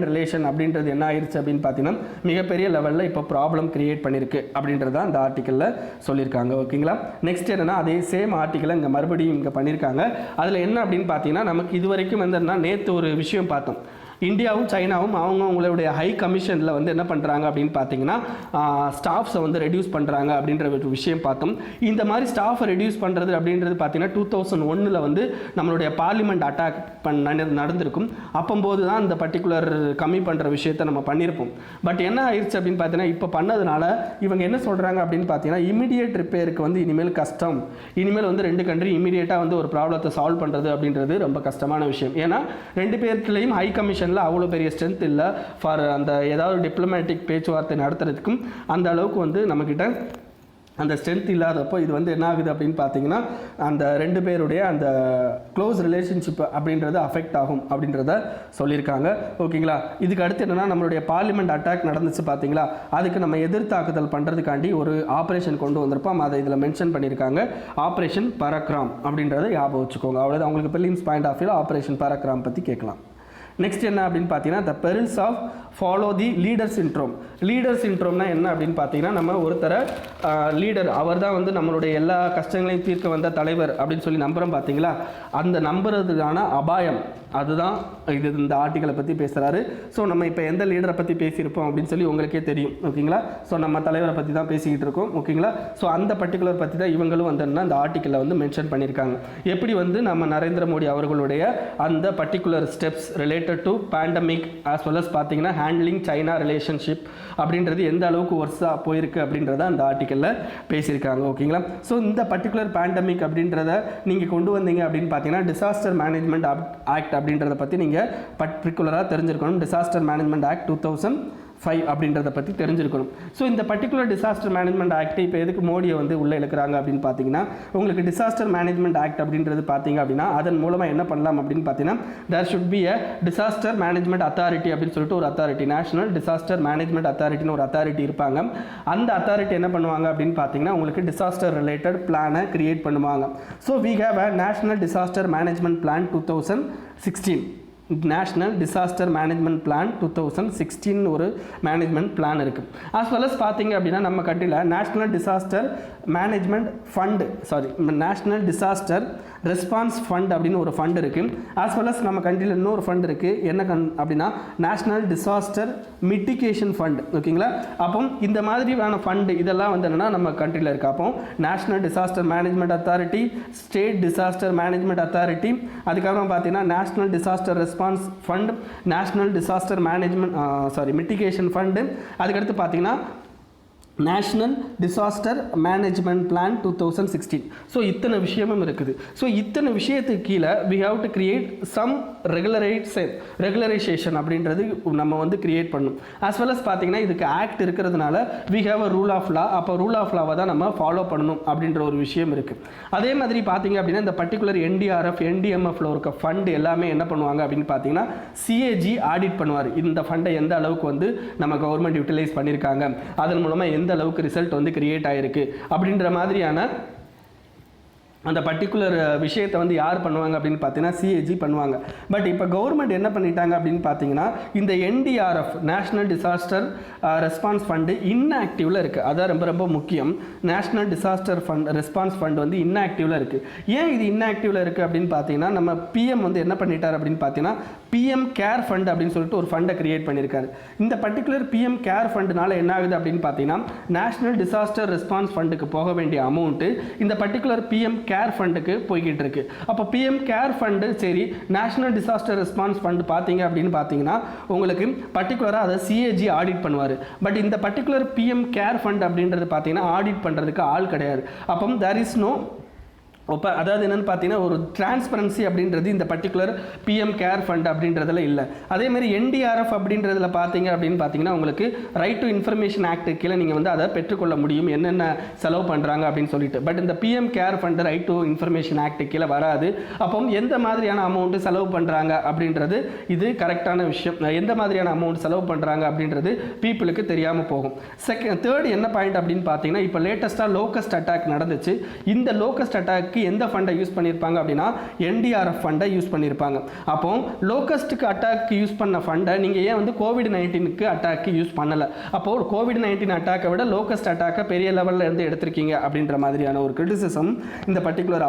ரிலேஷன் அப்படின்றது என்ன ஆயிடுச்சு அப்படின்னு பார்த்தீங்கன்னா மிகப்பெரிய லெவலில் இப்போ ப்ராப்ளம் கிரியேட் பண்ணியிருக்கு அப்படின்றத அந்த ஆர்டிக்கலில் சொல்லியிருக்காங்க. ஓகேங்களா, நெக்ஸ்ட் என்னன்னா அதே சேம் ஆர்டிக்கலை இங்கே மறுபடியும் இங்கே பண்ணியிருக்காங்க. அதில் என்ன அப்படின்னு பார்த்தீங்கன்னா நமக்கு இது வரைக்கும் வந்து நேற்று ஒரு விஷயம் பார்த்தோம். இந்தியாவும் சைனாவும் அவங்களுடைய ஹை கமிஷனில் வந்து என்ன பண்ணுறாங்க அப்படின்னு பார்த்தீங்கன்னா ஸ்டாஃப்ஸை வந்து ரெடியூஸ் பண்ணுறாங்க அப்படின்ற ஒரு விஷயம் பார்த்தோம். இந்த மாதிரி ஸ்டாஃபை ரெடியூஸ் பண்ணுறது அப்படின்றது பார்த்தீங்கன்னா 2001 வந்து நம்மளுடைய பார்லிமெண்ட் அட்டாக் நடந்திருக்கும். அப்போது தான் இந்த பர்டிகுலர் கம்மி பண்ணுற விஷயத்தை நம்ம பண்ணியிருப்போம். பட் என்ன ஆயிடுச்சு அப்படின்னு பார்த்தீங்கன்னா இப்போ பண்ணதுனால இவங்க என்ன சொல்கிறாங்க அப்படின்னு பார்த்தீங்கன்னா இமீடியட் ரிப்பேருக்கு வந்து இனிமேல் கஷ்டம். இனிமேல் வந்து 2 கண்ட்ரி இமீடியட்டாக வந்து ஒரு ப்ராப்ளத்தை சால்வ் பண்ணுறது அப்படின்றது ரொம்ப கஷ்டமான விஷயம். ஏன்னா 2 பேர்லையும் ஹை கமிஷன் அவ்வளோ பெரிய ஸ்ட்ரென்த் இல்லை ஃபார் அந்த ஏதாவது டிப்ளமேட்டிக் பேச்சுவார்த்தை நடத்துறதுக்கும் அந்த அளவுக்கு வந்து நம்மக்கிட்ட அந்த ஸ்ட்ரென்த் இல்லாதப்போ இது வந்து என்ன ஆகுது அப்படின்னு பார்த்தீங்கன்னா அந்த 2 பேருடைய அந்த க்ளோஸ் ரிலேஷன்ஷிப் அப்படின்றது அஃபெக்ட் ஆகும் அப்படின்றத சொல்லியிருக்காங்க. ஓகேங்களா, இதுக்கு அடுத்து என்னென்னா நம்மளுடைய பார்லிமெண்ட் அட்டாக் நடந்துச்சு பார்த்தீங்களா, அதுக்கு நம்ம எதிர்த்தாக்குதல் பண்ணுறதுக்காண்டி ஒரு ஆப்ரேஷன் கொண்டு வந்திருப்போம். அதை இதில் மென்ஷன் பண்ணியிருக்காங்க, ஆப்ரேஷன் பரக்ராம் அப்படின்றத ஞாபகம் வச்சுக்கோங்க. அவ்வளோதான், உங்களுக்கு பிலிம்ஸ் பாயிண்ட் ஆஃப் வியூவில் ஆப்ரேஷன் பரக்ராம் பற்றி கேட்கலாம். நெக்ஸ்ட் என்ன அப்படின்னு பார்த்தீங்கன்னா the perils of follow the leader syndrome. Leader சிண்ட்ரோம்னா என்ன அப்படின்னு பார்த்தீங்கன்னா நம்ம ஒருத்தரை லீடர் அவர் தான் வந்து நம்மளுடைய எல்லா கஷ்டங்களையும் தீர்க்க வந்த தலைவர் அப்படின்னு சொல்லி நம்புகிறோம் பார்த்தீங்களா, அந்த நம்புறதுக்கான அபாயம் அதுதான் இது இந்த ஆர்டிக்கலை பற்றி பேசுகிறாரு. ஸோ நம்ம இப்போ எந்த லீடரை பற்றி பேசியிருப்போம் அப்படின்னு சொல்லி உங்களுக்கே தெரியும். ஓகேங்களா, ஸோ நம்ம தலைவரை பற்றி தான் பேசிக்கிட்டு இருக்கோம். ஓகேங்களா, ஸோ அந்த பர்டிகுலர் பற்றி தான் இவங்களும் வந்து அந்த ஆர்டிக்கலில் வந்து மென்ஷன் பண்ணியிருக்காங்க. எப்படி வந்து நம்ம நரேந்திர மோடி அவர்களுடைய அந்த particular steps related to pandemic as well as பார்த்தீங்கன்னா ஹேண்ட்லிங் சைனா ரிலேஷன்ஷிப் அப்படின்றது எந்த அளவுக்கு ஒர்ஸாக போயிருக்கு அப்படின்றத அந்த ஆர்டிக்கலில் பேசியிருக்காங்க. ஓகேங்களா, ஸோ இந்த பர்டிகுலர் பேண்டமிக் அப்படின்றத நீங்கள் கொண்டு வந்தீங்க அப்படின்னு பார்த்தீங்கன்னா டிசாஸ்டர் மேனேஜ்மெண்ட் ஆக்ட் அப்படின்றத பற்றி நீங்கள் பர்டிகுலராக தெரிஞ்சிருக்கணும். டிசாஸ்டர் மேனேஜ்மெண்ட் ஆக்ட் 2005 அப்படின்றத பற்றி தெரிஞ்சிருக்கணும். ஸோ இந்த பர்டிகுலர் டிசாஸ்டர் மேனேஜ்மெண்ட் ஆக்ட் இப்போ எதுக்கு மோடியை வந்து உள்ளே இழுக்கிறாங்க அப்படின்னு பார்த்தீங்கன்னா உங்களுக்கு டிசாஸ்டர் மேனேஜ்மெண்ட் ஆக்ட் அப்படின்றது பார்த்தீங்க அப்படின்னா அதன் மூலமாக என்ன பண்ணலாம் அப்படின்னு பார்த்தீங்கன்னா there should be a disaster management authority அப்படின்னு சொல்லிட்டு ஒரு அத்தாரிட்டி, நேஷனல் டிசாஸ்டர் மேனேஜ்மெண்ட் அத்தாரிட்டின்னு ஒரு அத்தாரிட்டி இருப்பாங்க. அந்த அத்தாரிட்டி என்ன பண்ணுவாங்க அப்படின்னு பார்த்தீங்கன்னா உங்களுக்கு டிசாஸ்டர் ரிலேட்டட் பிளானை கிரியேட் பண்ணுவாங்க. So we have a national disaster management plan 2016. National disaster management plan 2016 ஒரு மேனேஜ்மெண்ட் பிளான் இருக்குது. ஆஸ் வெல் அஸ் பார்த்தீங்க அப்படின்னா நம்ம கண்ட்ரியில் national disaster management fund national disaster response fund அப்படின்னு ஒரு ஃபண்ட் இருக்குது. ஆஸ் வெல் அஸ் நம்ம கண்ட்ரியில் இன்னொரு ஃபண்ட் இருக்குது. என்ன அப்படின்னா நேஷ்னல் டிசாஸ்டர் மிட்டிகேஷன் ஃபண்ட். ஓகேங்களா, அப்போ இந்த மாதிரியான ஃபண்டு இதெல்லாம் வந்து என்னென்னா நம்ம கண்ட்ரியில் இருக்குது. அப்போ national disaster management authority, state disaster management authority, அதுக்கப்புறம் பார்த்தீங்கன்னா national disaster response fund, national disaster mitigation fund, அதுக்கடுத்து பார்த்தீங்கன்னா national disaster management plan 2016. So இத்தனை விஷயமும் இருக்குது. ஸோ இத்தனை விஷயத்துக்கு கீழே we have to create some regularization அப்படின்றது நம்ம வந்து கிரியேட் பண்ணணும். ஆஸ் வெல் அஸ் பார்த்தீங்கன்னா இதுக்கு ஆக்ட் இருக்கிறதுனால we have a rule of law. அப்போ ரூல் ஆஃப் லாவை தான் நம்ம ஃபாலோ பண்ணணும் அப்படின்ற ஒரு விஷயம் இருக்குது. அதே மாதிரி பார்த்தீங்க அப்படின்னா இந்த பர்டிகுலர் NDRF NDMFல இருக்க ஃபண்டு எல்லாமே என்ன பண்ணுவாங்க அப்படின்னு பார்த்தீங்கன்னா CAG ஆடிட் பண்ணுவார். இந்த ஃபண்டை எந்த அளவுக்கு வந்து நம்ம கவர்மெண்ட் யூட்டிலைஸ் பண்ணியிருக்காங்க, அதன் மூலமாக எந்த அளவுக்கு ரிசல்ட் வந்து கிரியேட் ஆயிருக்கு அப்படின்ற மாதிரியான அந்த பர்டிகுலர் விஷயத்தை வந்து யார் பண்ணுவாங்க அப்படின்னு பார்த்தீங்கன்னா CAG பண்ணுவாங்க. பட் இப்போ கவர்மெண்ட் என்ன பண்ணிட்டாங்க அப்படின்னு பார்த்தீங்கன்னா இந்த NDRF national disaster response fund இன்ஆக்டிவில் இருக்குது. அதான் ரொம்ப ரொம்ப முக்கியம். நேஷ்னல் டிசாஸ்டர் ரெஸ்பான்ஸ் ஃபண்ட் வந்து இன்ஆக்டிவில் இருக்குது. ஏன் இது இன்ஆக்டிவில் இருக்குது அப்படின்னு பார்த்தீங்கன்னா நம்ம PM வந்து என்ன பண்ணிட்டார் அப்படின்னு பார்த்தீங்கன்னா PM கேர் ஃபண்ட் அப்படின்னு சொல்லிட்டு ஒரு ஃபண்டை கிரியேட் பண்ணியிருக்காரு. இந்த பர்டிகுலர் PM கேர் ஃபண்டுனால என்ன ஆகுது அப்படின்னு பார்த்தீங்கன்னா நேஷ்னல் டிசாஸ்டர் ரெஸ்பான்ஸ் ஃபண்டுக்கு போக வேண்டிய அமௌண்ட்டு இந்த பர்டிகுலர் PM கேர் ஃபண்டுக்கு போய்கிட்டு இருக்கு. அப்போ PM கேர் ஃபண்டு சரி நேஷனல் டிசாஸ்டர் ரெஸ்பான்ஸ் ஃபண்ட் பார்த்தீங்க அப்படின்னு பார்த்தீங்கன்னா உங்களுக்கு பர்டிகுலராக அதை CAG ஆடிட் பண்ணுவார். பட் இந்த பர்டிகுலர் PM கேர் ஃபண்ட் அப்படின்றது பார்த்தீங்கன்னா ஆடிட் பண்ணுறதுக்கு ஆள் கிடையாது. அப்போ தேர் இஸ் நோ அதாவது என்னென்னு பார்த்தீங்கன்னா ஒரு டிரான்ஸ்பரன்சி அப்படின்றது இந்த பர்டிகுலர் பிஎம் கேர் ஃபண்ட் அப்படின்றதுல இல்லை. அதேமாதிரி என்டிஆர்எஃப் அப்படின்றதுல பார்த்தீங்க அப்படின்னு பார்த்தீங்கன்னா உங்களுக்கு ரைட் டு இன்ஃபர்மேஷன் ஆக்ட் கீழே நீங்கள் வந்து அதை பெற்றுக்கொள்ள முடியும் என்னென்ன செலவு பண்ணுறாங்க அப்படின்னு சொல்லிட்டு. பட் இந்த PM care fund right to information act கீழே வராது. அப்போ எந்த மாதிரியான அமௌண்ட்டு செலவு பண்ணுறாங்க அப்படின்றது இது கரெக்டான விஷயம். எந்த மாதிரியான அமௌண்ட் செலவு பண்ணுறாங்க அப்படின்றது பீப்புளுக்கு தெரியாமல் போகும். தேர்ட் என்ன பாயிண்ட் அப்படின்னு பார்த்தீங்கன்னா இப்போ லேட்டஸ்ட்டாக லோக்கஸ்ட் அட்டாக் நடந்துச்சு. இந்த லோக்கஸ்ட் அட்டாக் எந்த ஃபண்டை யூஸ் பண்ணியிருப்பாங்க அப்படின்னா என்டிஆர்எஃப் ஃபண்டை யூஸ் பண்ணியிருப்பாங்க. அப்போ லோக்கஸ்ட்டுக்கு அட்டாக் யூஸ் பண்ண ஃபண்டை நீங்கள் ஏன் வந்து கோவிட்-19க்கு அட்டாக்கு யூஸ் பண்ணலை? அப்போது கோவிட்-19 அட்டாக்கை விட லோக்கஸ்ட் அட்டாக்கை பெரிய லெவலில் இருந்து எடுத்திருக்கீங்க அப்படின்ற மாதிரியான ஒரு கிரிட்டிசிசம் இந்த பர்டிகுலர்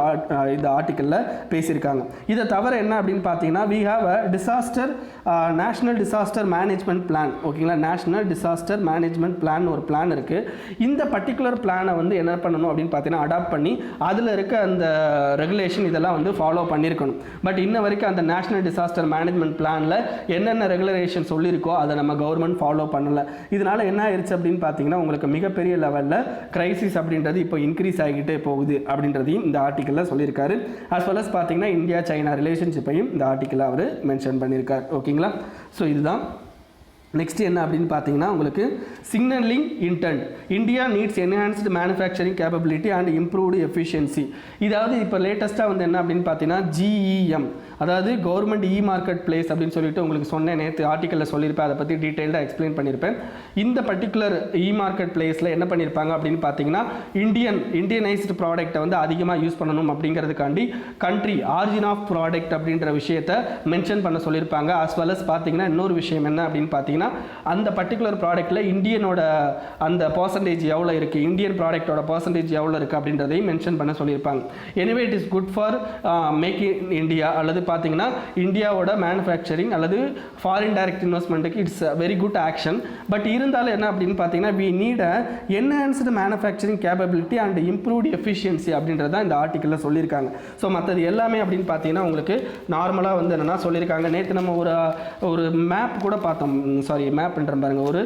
இந்த ஆர்டிக்கலில் பேசியிருக்காங்க. இதை தவிர என்ன அப்படின்னு பார்த்தீங்கன்னா we have a disaster national disaster management plan. ஓகேங்களா, நேஷனல் டிசாஸ்டர் மேனேஜ்மெண்ட் பிளான் ஒரு பிளான் இருக்குது. இந்த பர்டிகுலர் பிளானை வந்து என்ன பண்ணணும் அப்படின்னு பார்த்தீங்கன்னா அடாப்ட் பண்ணி அதில் இருக்க அந்த ரெகுலேஷன் இதெல்லாம் வந்து ஃபாலோ பண்ணியிருக்கணும். பட் இன்ன வரைக்கும் அந்த நேஷனல் டிசாஸ்டர் மேனேஜ்மெண்ட் பிளானில் என்னென்ன ரெகுலேஷன் சொல்லியிருக்கோ அதை நம்ம கவர்மெண்ட் ஃபாலோ பண்ணலை. இதனால் என்ன ஆயிடுச்சு அப்படின்னு பார்த்தீங்கன்னா உங்களுக்கு மிகப்பெரிய லெவலில் கிரைசிஸ் அப்படின்றது இப்போ இன்க்ரீஸ் ஆகிக்கிட்டே போகுது அப்படின்றதையும் இந்த ஆர்டிக்கலில் சொல்லியிருக்காரு. as well as பார்த்தீங்கன்னா இந்தியா சைனா ரிலேஷன்ஷிப்பையும் இந்த ஆர்டிக்கலில் அவர் மென்ஷன் பண்ணியிருக்கார். ஓகேங்களா, ஸோ இதுதான். நெக்ஸ்ட் என்ன அப்படின்னு பார்த்தீங்கன்னா உங்களுக்கு signalling intend India needs enhanced manufacturing capability and improved efficiency. இதாவது இப்போ லேட்டஸ்ட்டாக வந்து என்ன அப்படின்னு பார்த்தீங்கன்னா GEM, அதாவது கவர்மெண்ட் மார்க்கெட் பிளேஸ் அப்படின்னு சொல்லிட்டு உங்களுக்கு சொன்னேன், நேற்று ஆர்டிக்கலில் சொல்லியிருப்பேன், அதை பற்றி டீட்டெயில்டாக எக்ஸ்பிளைன் பண்ணியிருப்பேன். இந்த பர்டிகுலர் மார்க்கெட் பிளேஸில் என்ன பண்ணியிருப்பாங்க அப்படின்னு பார்த்தீங்கன்னா இந்தியனைஸ்டு ப்ராடக்ட்டை வந்து அதிகமாக யூஸ் பண்ணணும் அப்படிங்கிறதுக்காண்டி கண்ட்ரி ஆரிஜின் ஆஃப் ப்ராடக்ட் அப்படின்ற விஷயத்தை மென்ஷன் பண்ண சொல்லியிருப்பாங்க. as well as பார்த்தீங்கன்னா இன்னொரு விஷயம் என்ன அப்படின்னு பார்த்தீங்கன்னா அந்த பர்டிகுலர் ப்ராடக்ட்டில் இந்தியனோட அந்த பர்சன்டேஜ் எவ்வளோ இருக்குது, இந்தியன் ப்ராடக்டோட பர்சன்டேஜ் எவ்வளோ இருக்குது அப்படின்றதையும் மென்ஷன் பண்ண சொல்லியிருப்பாங்க. Anyway it is good for make in India அல்லது பார்த்தீங்கன்னா இந்தியாவோட மேனுஃபேக்சரிங் அல்லது ஃபாரின் டைரக்ட் இன்வெஸ்ட்மெண்ட்டுக்கு it's very good action. But இருந்தாலும் என்ன அப்படின்னு பார்த்தீங்கன்னா we need enhanced manufacturing capability and improved efficiency அப்படின்றத இந்த ஆர்டிக்கலில் சொல்லியிருக்காங்க. ஸோ மற்றது எல்லாமே அப்படின்னு பார்த்தீங்கன்னா உங்களுக்கு நார்மலாக வந்து என்னென்னா சொல்லியிருக்காங்க. நேற்று நம்ம ஒரு மேப் கூட பார்த்தோம், மேப்ன்ற பாருங்க, ஒரு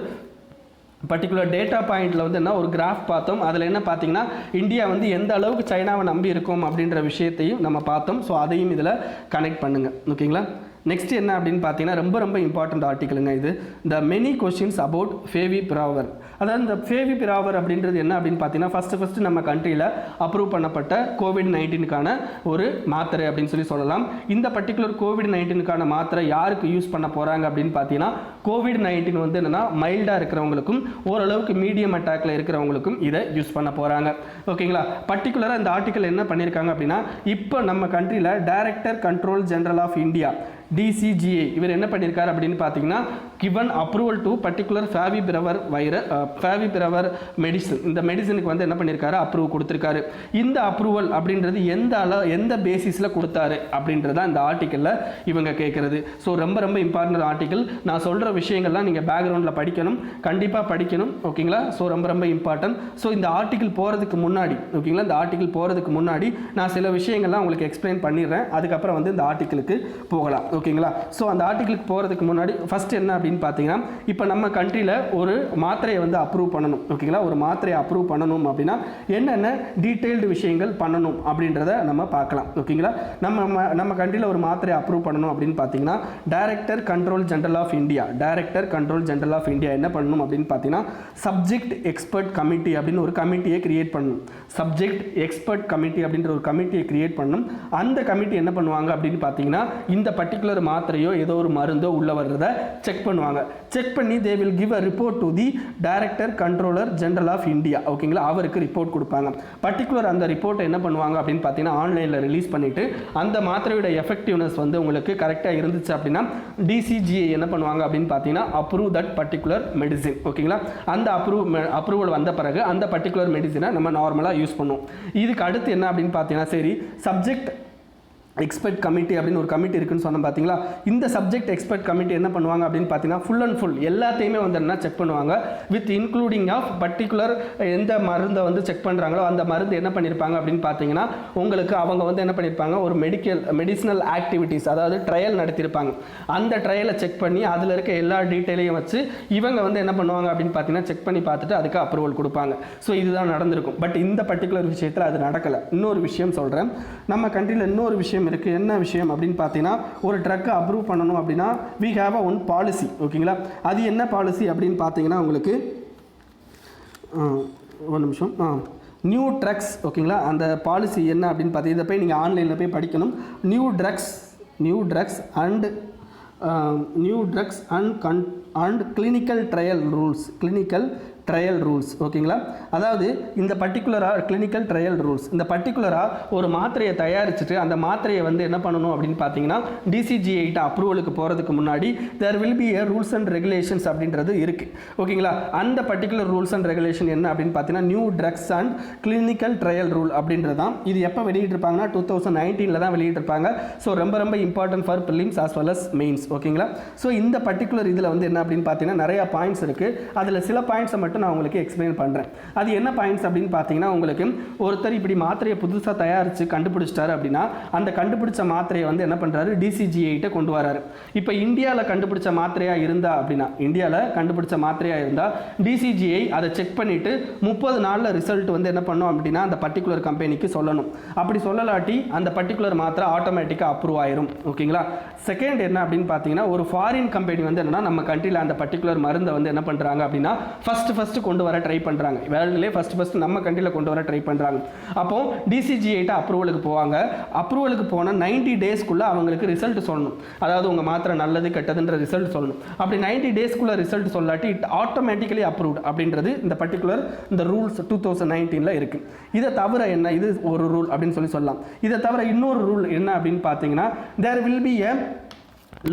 பர்டிகுலர் டேட்டா பாயிண்டில் வந்து என்ன ஒரு கிராஃப் பார்த்தோம். அதில் என்ன பார்த்தீங்கன்னா இந்தியா வந்து எந்த அளவுக்கு சைனாவை நம்பி இருக்கும் அப்படின்ற விஷயத்தையும் நம்ம பார்த்தோம். ஸோ அதையும் இதில் கனெக்ட் பண்ணுங்கள். ஓகேங்களா, நெக்ஸ்ட் என்ன அப்படின்னு பார்த்தீங்கன்னா ரொம்ப இம்பார்ட்டண்ட் ஆர்டிக்கலுங்க இது. The many questions about favipiravir. அதாவது இந்த ஃபேவிபிராவர் அப்படின்றது என்ன அப்படின்னு பார்த்தீங்கன்னா ஃபஸ்ட்டு நம்ம கண்ட்ரியில் அப்ரூவ் பண்ணப்பட்ட கோவிட்-19க்கான ஒரு மாத்திரை அப்படின்னு சொல்லலாம். இந்த பர்டிகுலர் கோவிட்-19க்கான மாத்திரை யாருக்கு யூஸ் பண்ண போகிறாங்க அப்படின்னு பார்த்தீங்கன்னா கோவிட்-19 வந்து என்னென்னா மைல்டாக இருக்கிறவங்களுக்கும் ஓரளவுக்கு மீடியம் அட்டாக்ல இருக்கிறவங்களுக்கும் இதை யூஸ் பண்ண போகிறாங்க. ஓகேங்களா, பர்டிகுலராக இந்த ஆர்டிக்கல் என்ன பண்ணியிருக்காங்க அப்படின்னா இப்போ நம்ம கண்ட்ரியில் director control general of India DCGA இவர் என்ன பண்ணியிருக்காரு அப்படின்னு பார்த்தீங்கன்னா given approval to particular favipiravir medicine. இந்த மெடிசனுக்கு வந்து என்ன பண்ணியிருக்காரு, அப்ரூவ் கொடுத்துருக்காரு. இந்த அப்ரூவல் அப்படின்றது எந்த பேசிஸில் கொடுத்தாரு அப்படின்றத இந்த ஆர்டிக்கலில் இவங்க கேட்குறது. ஸோ ரொம்ப இம்பார்ட்டன்ட் ஆர்டிக்கல். நான் சொல்கிற விஷயங்கள்லாம் நீங்கள் பேக்ரவுண்டில் படிக்கணும், கண்டிப்பாக படிக்கணும். ஓகேங்களா, ஸோ ரொம்ப இம்பார்ட்டன்ட். ஸோ இந்த ஆர்டிக்கல் போகிறதுக்கு முன்னாடி ஓகேங்களா, இந்த ஆர்டிக்கல் போகிறதுக்கு முன்னாடி நான் சில விஷயங்கள்லாம் உங்களுக்கு எக்ஸ்பிளைன் பண்ணிடுறேன். அதுக்கப்புறம் வந்து இந்த ஆர்டிக்கலுக்கு போகலாம். ஓகேங்களா, ஸோ அந்த ஆர்டிக்கலுக்கு போகிறதுக்கு முன்னாடி ஃபஸ்ட் என்ன அப்படின்னு பார்த்தீங்கன்னா இப்போ நம்ம கண்ட்ரியில் ஒரு மாத்திரையை வந்து அப்ரூவ் பண்ணணும். ஓகேங்களா, ஒரு மாத்திரையை அப்ரூவ் பண்ணணும் அப்படின்னா என்னென்ன டீட்டெயில்டு விஷயங்கள் பண்ணணும் அப்படின்றத நம்ம பார்க்கலாம். ஓகேங்களா, நம்ம கண்ட்ரியில் ஒரு மாத்திரையை அப்ரூவ் பண்ணணும் அப்படின்னு பார்த்தீங்கன்னா director control general of India என்ன பண்ணணும் அப்படின்னு பார்த்தீங்கன்னா சப்ஜெக்ட் எக்ஸ்பர்ட் கமிட்டி அப்படின்னு ஒரு கமிட்டியை கிரியேட் பண்ணணும். சப்ஜெக்ட் எக்ஸ்பர்ட் கமிட்டி அப்படின்ற ஒரு கமிட்டியை கிரியேட் பண்ணணும். அந்த கமிட்டி என்ன பண்ணுவாங்க அப்படின்னு பார்த்தீங்கன்னா இந்த பர்டிகுலர் மாத்திரையோ ஏதோ ஒரு மருந்தோ உள்ள வர்றதை செக் பண்ணுவாங்க. செக் பண்ணி they will give a report to the director controller general of India. ஓகேங்களா, அவருக்கு ரிப்போர்ட் கொடுப்பாங்க. பர்டிகுலர் அந்த ரிப்போர்ட்டை என்ன பண்ணுவாங்க அப்படின்னு பார்த்தீங்கன்னா ஆன்லைனில் ரிலீஸ் பண்ணிவிட்டு அந்த மாத்திரையோட எஃபெக்டிவ்னஸ் வந்து உங்களுக்கு கரெக்டாக இருந்துச்சு அப்படின்னா DCGA என்ன பண்ணுவாங்க அப்படின்னு பார்த்தீங்கன்னா அப்ரூவ் தட் பர்டிகுலர் மெடிசின். ஓகேங்களா, அந்த அப்ரூவல் வந்த பிறகு அந்த பர்டிகுலர் மெடிசினை நம்ம நார்மலாக யூஸ் பண்ணுவோம். இதுக்கு அடுத்து என்ன அப்படின்னு பார்த்தீங்கன்னா சரி சப்ஜெக்ட் எக்ஸ்பர்ட் கமிட்டி அப்படின்னு ஒரு கமிட்டி இருக்குன்னு சொன்னோம் பார்த்தீங்களா. இந்த சப்ஜெக்ட் எக்ஸ்பர்ட் கமிட்டி என்ன பண்ணுவாங்க அப்படின்னு பார்த்தீங்கன்னா ஃபுல் அண்ட் ஃபுல் எல்லாத்தையுமே வந்து என்ன செக் பண்ணுவாங்க, வித் இன்க்ளூடிங் ஆஃப் பர்டிகுலர் எந்த மருந்தை வந்து செக் பண்ணுறாங்களோ அந்த மருந்து என்ன பண்ணியிருப்பாங்க அப்படின்னு பார்த்தீங்கன்னா உங்களுக்கு அவங்க வந்து என்ன பண்ணியிருப்பாங்க, ஒரு மெடிசினல் ஆக்டிவிட்டீஸ், அதாவது ட்ரையல் நடத்தியிருப்பாங்க. அந்த ட்ரையலை செக் பண்ணி அதில் இருக்க எல்லா டீட்டெயிலையும் வச்சு இவங்க வந்து என்ன பண்ணுவாங்க அப்படின்னு பார்த்தீங்கன்னா செக் பண்ணி பார்த்துட்டு அதுக்கு அப்ரூவல் கொடுப்பாங்க. ஸோ இதுதான் நடந்திருக்கும். பட் இந்த பர்டிகுலர் விஷயத்தில் அது நடக்கலை. இன்னொரு விஷயம் சொல்கிறேன், நம்ம கண்ட்ரியில் இன்னொரு விஷயம் இருக்குது. என்ன விஷயம் அப்படின்னு பார்த்தீங்கன்னா, ஒரு ட்ரக்கை அப்ரூவ் பண்ணணும் அப்படின்னா we have a one policy. ஓகேங்களா, அது என்ன பாலிசி அப்படின்னு பார்த்தீங்கன்னா உங்களுக்கு ஒரு நிமிஷம், நியூ ட்ரக்ஸ். ஓகேங்களா, அந்த பாலிசி என்ன அப்படின்னு பார்த்தீங்கன்னா இதை போய் நீங்கள் ஆன்லைனில் போய் படிக்கணும். New drugs and clinical trial rules. ஓகேங்களா, அதாவது இந்த பர்டிகுலராக கிளினிக்கல் ட்ரையல் ரூல்ஸ், இந்த பர்டிகுலராக ஒரு மாத்திரையை தயாரிச்சுட்டு அந்த மாத்திரையை வந்து என்ன பண்ணணும் அப்படின்னு பார்த்தீங்கன்னா DCGI அப்ரூவலுக்கு போகிறதுக்கு முன்னாடி there will be a rules and regulations அப்படின்றது இருக்குது. ஓகேங்களா, அந்த பர்டிகுலர் ரூல்ஸ் அண்ட் ரெகுலேஷன் என்ன அப்படின்னு பார்த்தீங்கன்னா new drugs and clinical trial rule அப்படின்றது தான். இது எப்போ வெளியிட்டிருப்பாங்கன்னா 2019 தான் வெளியிட்டிருப்பாங்க. ஸோ ரொம்ப important for prelims as well as mains. ஓகேங்களா, ஸோ இந்த பர்டிகுலர் இதில் வந்து என்ன அப்படின்னு பார்த்தீங்கன்னா நிறையா பாயிண்ட்ஸ் இருக்குது. அதில் சில பாயிண்ட்ஸை மட்டும் நான் உங்களுக்கு எக்ஸ்பிளைன் பண்ணுறேன். அது என்ன பாயிண்ட்ஸ் அப்படின்னு பார்த்தீங்கன்னா, உங்களுக்கு ஒருத்தர் இப்படி மாத்திரையை புதுசாக தயாரித்து கண்டுபிடிச்சிட்டாரு அப்படின்னா அந்த கண்டுபிடிச்ச மாத்திரையை வந்து என்ன பண்ணுறாரு, DCGI கொண்டு வராரு. இப்போ இந்தியாவில் கண்டுபிடிச்ச மாத்திரையாக இருந்தால் DCGI அதை செக் பண்ணிவிட்டு 30 நாளில் ரிசல்ட் வந்து என்ன பண்ணும் அப்படின்னா அந்த பர்டிகுலர் கம்பெனிக்கு சொல்லணும். அப்படி சொல்லலாட்டி அந்த பர்டிகுலர் மாத்திரை ஆட்டோமேட்டிக்காக அப்ரூவ் ஆயிரும். ஓகேங்களா, செகண்ட் என்ன அப்படின்னு பார்த்தீங்கன்னா, ஒரு ஃபாரின் கம்பெனி வந்து என்னன்னா நம்ம கண்ட்ரியில் அந்த பர்டிகுலர் மருந்தை வந்து என்ன பண்ணுறாங்க அப்படின்னா ஃபர்ஸ்ட் கொண்டு வர ட்ரை பண்ணுறாங்க. வேர்ல்டுலேயே ஃபர்ஸ்ட் நம்ம கண்ட்ரியில் கொண்டு வர ட்ரை பண்ணுறாங்க. அப்போ DCGI அப்ரூவலுக்கு போவாங்க. அப்ரூவலுக்கு போனால் 90 டேஸ்க்குள்ளே அவங்களுக்கு ரிசல்ட் சொல்லணும். அதாவது உங்கள் மாத்திரை நல்லது கெட்டதுன்ற ரிசல்ட் சொல்லணும். அப்படி 90 டேஸ்க்குள்ளே ரிசல்ட் சொல்லாட்டி இட் ஆட்டோமேட்டிக்கலி அப்ரூவ்ட் அப்படின்றது இந்த பர்டிகுலர் இந்த ரூல்ஸ் 2019 இருக்குது. இதை தவிர என்ன, இது ஒரு ரூல் அப்படின்னு சொல்லலாம். இதை தவிர இன்னொரு ரூல் என்ன அப்படின்னு பார்த்தீங்கன்னா there will be a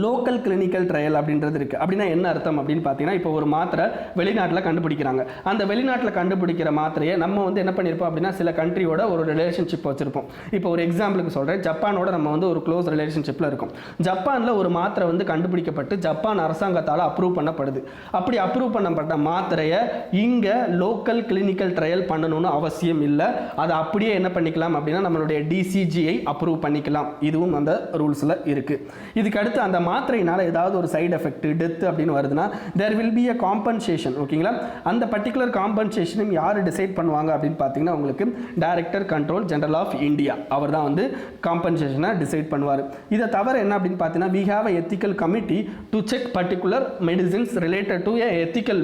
local clinical trial அப்படின்றது இருக்குது. அப்படின்னா என்ன அர்த்தம் அப்படின்னு பார்த்தீங்கன்னா, இப்போ ஒரு மாத்திரை வெளிநாட்டில் கண்டுபிடிக்கிறாங்க. அந்த வெளிநாட்டில் கண்டுபிடிக்கிற மாத்திரையை நம்ம வந்து என்ன பண்ணியிருப்போம் அப்படின்னா சில கண்ட்ரியோட ஒரு ரிலேஷன்ஷிப் வச்சுருப்போம். இப்போ ஒரு எக்ஸாம்பிளுக்கு சொல்கிறேன், ஜப்பானோட நம்ம வந்து ஒரு க்ளோஸ் ரிலேஷன்ஷிப்பில் இருக்கும். ஜப்பானில் ஒரு மாத்திரை வந்து கண்டுபிடிக்கப்பட்டு ஜப்பான் அரசாங்கத்தால் அப்ரூவ் பண்ணப்படுது. அப்படி அப்ரூவ் பண்ணப்பட்ட மாத்திரையை இங்கே லோக்கல் கிளினிக்கல் ட்ரையல் பண்ணணும்னு அவசியம் இல்லை. அதை அப்படியே என்ன பண்ணிக்கலாம் அப்படின்னா நம்மளுடைய DCGI அப்ரூவ் பண்ணிக்கலாம். இதுவும் அந்த ரூல்ஸில் இருக்குது. இதுக்கு அடுத்து அந்த மாத்திரையினால ஏதாவது ஒரு சைடு எஃபெக்ட் டெத் அப்படின்னு வருதுன்னா there will be a compensation. ஓகேங்களா, அந்த பர்டிகுலர் காம்பன்சேஷனும் யார் டிசைட் பண்ணுவாங்க அப்படின்னு பார்த்தீங்கன்னா உங்களுக்கு director control general of India அவர் தான் வந்து காம்பன்சேஷனை டிசைட் பண்ணுவார். இதை தவிர என்ன அப்படின்னு பார்த்தீங்கன்னா we have a ethical committee to check particular medicines related to a ethical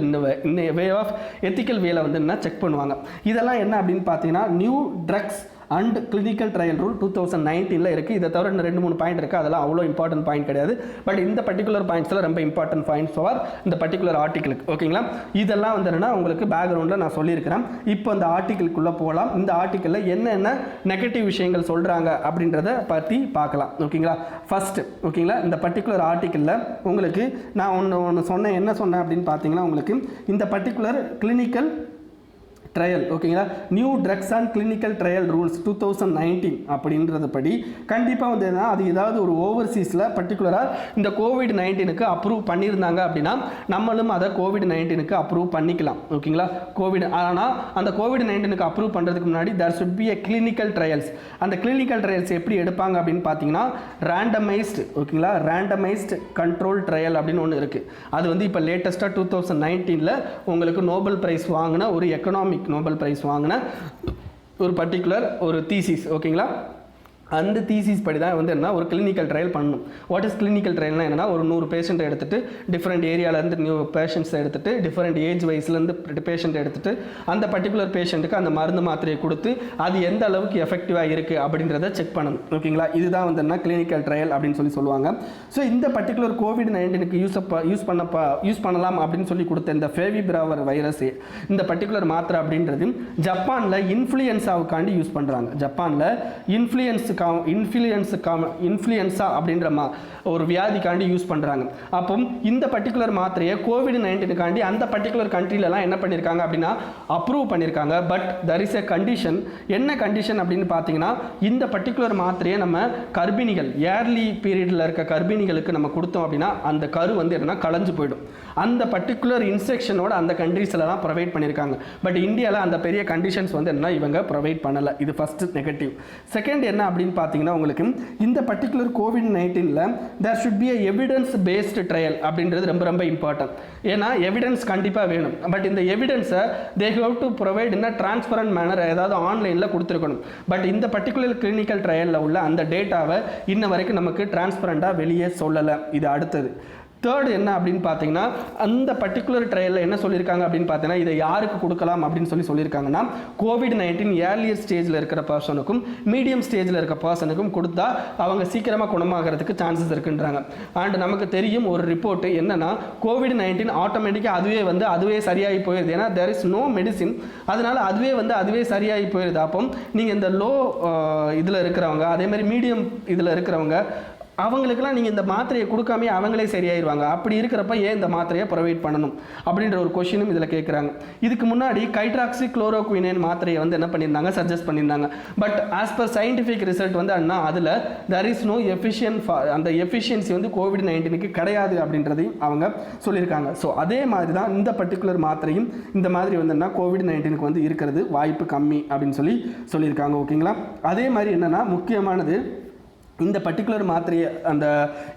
way of ethical வேல வந்து என்ன செக் பண்ணுவாங்க. இதெல்லாம் என்ன அப்படின்னு பார்த்தீங்கன்னா new drugs and clinical trial rule 2019 இருக்குது. இதை தவிர 2-3 பாயிண்ட் இருக்குது. அதெல்லாம் அவ்வளோ இம்பார்ட்டன்ட் பாயிண்ட் கிடையாது. பட் இந்த பர்டிகுலர் பாயிண்ட்ஸில் ரொம்ப இம்பார்ட்டன்ட் பாயிண்ட்ஸ் ஃபார் இந்த பர்டிகுலர் ஆர்டிக்கிளுக்கு. ஓகேங்களா, இதெல்லாம் வந்து என்னன்னா உங்களுக்கு பேக்ரவுண்டில் நான் சொல்லியிருக்கிறேன். இப்போ இந்த ஆர்டிக்கிளுக்குள்ளே போகலாம். இந்த ஆர்டிக்கிளில் என்னென்ன நெகட்டிவ் விஷயங்கள் சொல்கிறாங்க அப்படின்றத பற்றி பார்க்கலாம். ஓகேங்களா, ஃபஸ்ட்டு ஓகேங்களா இந்த பர்டிகுலர் ஆர்டிக்கிளில் உங்களுக்கு நான் ஒன்று சொன்னேன். என்ன சொன்னேன் அப்படின்னு பார்த்தீங்கன்னா உங்களுக்கு இந்த பர்டிகுலர் கிளினிக்கல் ட்ரையல் ஓகேங்களா new drugs and clinical trial rules 2019 அப்படின்றது படி கண்டிப்பாக வந்து அது ஏதாவது ஒரு ஓவர்சீஸில் பர்டிகுலராக இந்த COVID-19க்கு அப்ரூவ் பண்ணியிருந்தாங்க அப்படின்னா நம்மளும் அதை COVID-19க்கு அப்ரூவ் பண்ணிக்கலாம். ஓகேங்களா, ஆனால் அந்த COVID-19க்கு அப்ரூவ் பண்ணுறதுக்கு முன்னாடி there should be a clinical trials. அந்த கிளினிக்கல் ட்ரையல்ஸ் எப்படி எடுப்பாங்க அப்படின்னு பார்த்தீங்கன்னா ரேண்டமைஸ்டு. ஓகேங்களா, ரேண்டமைஸ்டு கண்ட்ரோல் ட்ரையல் அப்படின்னு ஒன்று இருக்குது. அது வந்து இப்போ லேட்டஸ்ட்டாக 2019 உங்களுக்கு நோபல் ப்ரைஸ் வாங்கின ஒரு எக்கனாமிக் நோபல் பிரைஸ் வாங்கின ஒரு பர்டிகுலர் ஒரு தீசிஸ். ஓகேங்களா, அந்த தீசிஸ் படி தான் வந்து என்ன ஒரு கிளினிக்கல் ட்ரையல் பண்ணணும். வாட் இஸ் கிளினிக்கல் ட்ரையல்னா என்னன்னா ஒரு 100 பேஷண்ட்டை எடுத்துகிட்டு டிஃப்ரெண்ட் ஏரியாவிலேருந்து நியூ பேஷண்ட்ஸை எடுத்துகிட்டு டிஃப்ரெண்ட் ஏஜ் வைஸ்லேருந்து பேஷண்ட்டை எடுத்துகிட்டு அந்த பர்டிகுலர் பேஷண்ட்டுக்கு அந்த மருந்து மாத்திரையை கொடுத்து அது எந்த அளவுக்கு எஃபெக்டிவாக இருக்குது அப்படின்றத செக் பண்ணணும். ஓகேங்களா, இதுதான் வந்து என்ன கிளினிக்கல் ட்ரையல் அப்படின்னு சொல்லுவாங்க. ஸோ இந்த பர்டிகுலர் COVID-19க்கு யூஸ் பண்ணலாம் அப்படின்னு சொல்லி கொடுத்த இந்த ஃபேவிபிராவர் வைரஸ் இந்த பர்டிகுலர் மாத்திரை அப்படின்றது ஜப்பானில் இன்ஃப்ளூயன்ஸாவுக்காண்டி யூஸ் பண்ணுறாங்க. ஜப்பானில் இன்ஃப்ளூயன்ஸுக்காண்டி இன்ஃப்ளூயன்ஸா அப்படின்ற ஒரு வியாதிக்காண்டி யூஸ் பண்ணுறாங்க. அப்போ இந்த பர்டிகுலர் மாத்திரையை கோவிட்-19க்காண்டி அந்த பர்டிகுலர் கண்ட்ரிலலாம் என்ன பண்ணியிருக்காங்க அப்படின்னா அப்ரூவ் பண்ணியிருக்காங்க. But there is a condition. என்ன கண்டிஷன் அப்படின்னு பார்த்தீங்கன்னா, இந்த பர்டிகுலர் மாத்திரையை நம்ம கர்ப்பிணிகள் ஏர்லி பீரியடில் இருக்க கர்ப்பிணிகளுக்கு நம்ம கொடுத்தோம் அப்படின்னா அந்த கரு வந்து என்னன்னா களைஞ்சு போயிடும். அந்த பர்டிகுலர் இன்ஸ்ட்ரக்ஷனோட அந்த கண்ட்ரீஸ்லாம் ப்ரொவைட் பண்ணியிருக்காங்க. பட் இந்தியாவில் அந்த பெரிய கண்டிஷன்ஸ் வந்து என்ன இவங்க ப்ரொவைட் பண்ணலை. இது ஃபர்ஸ்ட் நெகட்டிவ். செகண்ட் என்ன அப்படின்னு பார்த்தீங்கன்னா, உங்களுக்கு இந்த பர்டிகுலர் கோவிட்-19ல there should be evidence based trial அப்படின்றது ரொம்ப ரொம்ப இம்பார்ட்டன்ட். ஏன்னா எவிடன்ஸ் கண்டிப்பாக வேணும். பட் இந்த எவிடன்ஸை they have to provide in a transparent manner, ஏதாவது ஆன்லைனில் கொடுத்துருக்கணும். பட் இந்த பர்டிகுலர் கிளினிக்கல் ட்ரையலில் உள்ள அந்த டேட்டாவை இன்ன வரைக்கும் நமக்கு டிரான்ஸ்பரண்டாக வெளியே சொல்லலை. இது அடுத்தது. தேர்ட் என்ன அப்படின்னு பார்த்தீங்கன்னா, அந்த பர்டிகுலர் ட்ரையலில் என்ன சொல்லியிருக்காங்க அப்படின்னு பார்த்தீங்கன்னா, இதை யாருக்கு கொடுக்கலாம் அப்படின்னு சொல்லியிருக்காங்கன்னா, கோவிட்-19 ஏர்லியர் ஸ்டேஜில் இருக்கிற பர்சனுக்கும் மீடியம் ஸ்டேஜில் இருக்க பர்சனுக்கும் கொடுத்தா அவங்க சீக்கிரமாக குணமாகிறதுக்கு சான்சஸ் இருக்குன்றாங்க. அண்ட் நமக்கு தெரியும் ஒரு ரிப்போர்ட் என்னன்னா, கோவிட்-19 ஆட்டோமேட்டிக்காக அதுவே சரியாகி போயிடுது. ஏன்னா தேர் இஸ் நோ மெடிசின். அதனால அதுவே சரியாகி போயிடுது. அப்போ நீங்கள் இந்த லோ இதில் இருக்கிறவங்க, அதே மாதிரி மீடியம் இதில் இருக்கிறவங்க, அவங்களுக்கெல்லாம் நீங்கள் இந்த மாத்திரையை கொடுக்காமே அவங்களே சரியாயிருவாங்க. அப்படி இருக்கிறப்ப ஏன் இந்த மாத்திரையை ப்ரொவைட் பண்ணணும் அப்படின்ற ஒரு கொஷினும் இதில் கேட்குறாங்க. இதுக்கு முன்னாடி ஹைட்ராக்சி குளோரோகுயினேன் மாத்திரையை வந்து என்ன பண்ணியிருந்தாங்க, சஜஸ்ட் பண்ணியிருந்தாங்க. But as per scientific result வந்து அண்ணா அதில் தெர் இஸ் நோ அந்த எஃபிஷியன்சி வந்து கோவிட்-19க்கு கிடையாது அப்படின்றதையும் அவங்க சொல்லியிருக்காங்க. ஸோ அதே மாதிரி தான் இந்த பர்டிகுலர் மாத்திரையும் இந்த மாதிரி வந்துன்னா கோவிட்-19க்கு வந்து இருக்கிறது வாய்ப்பு கம்மி அப்படின்னு சொல்லியிருக்காங்க. ஓகேங்களா? அதே மாதிரி என்னென்னா முக்கியமானது, இந்த பர்டிகுலர் மாத்திரையை அந்த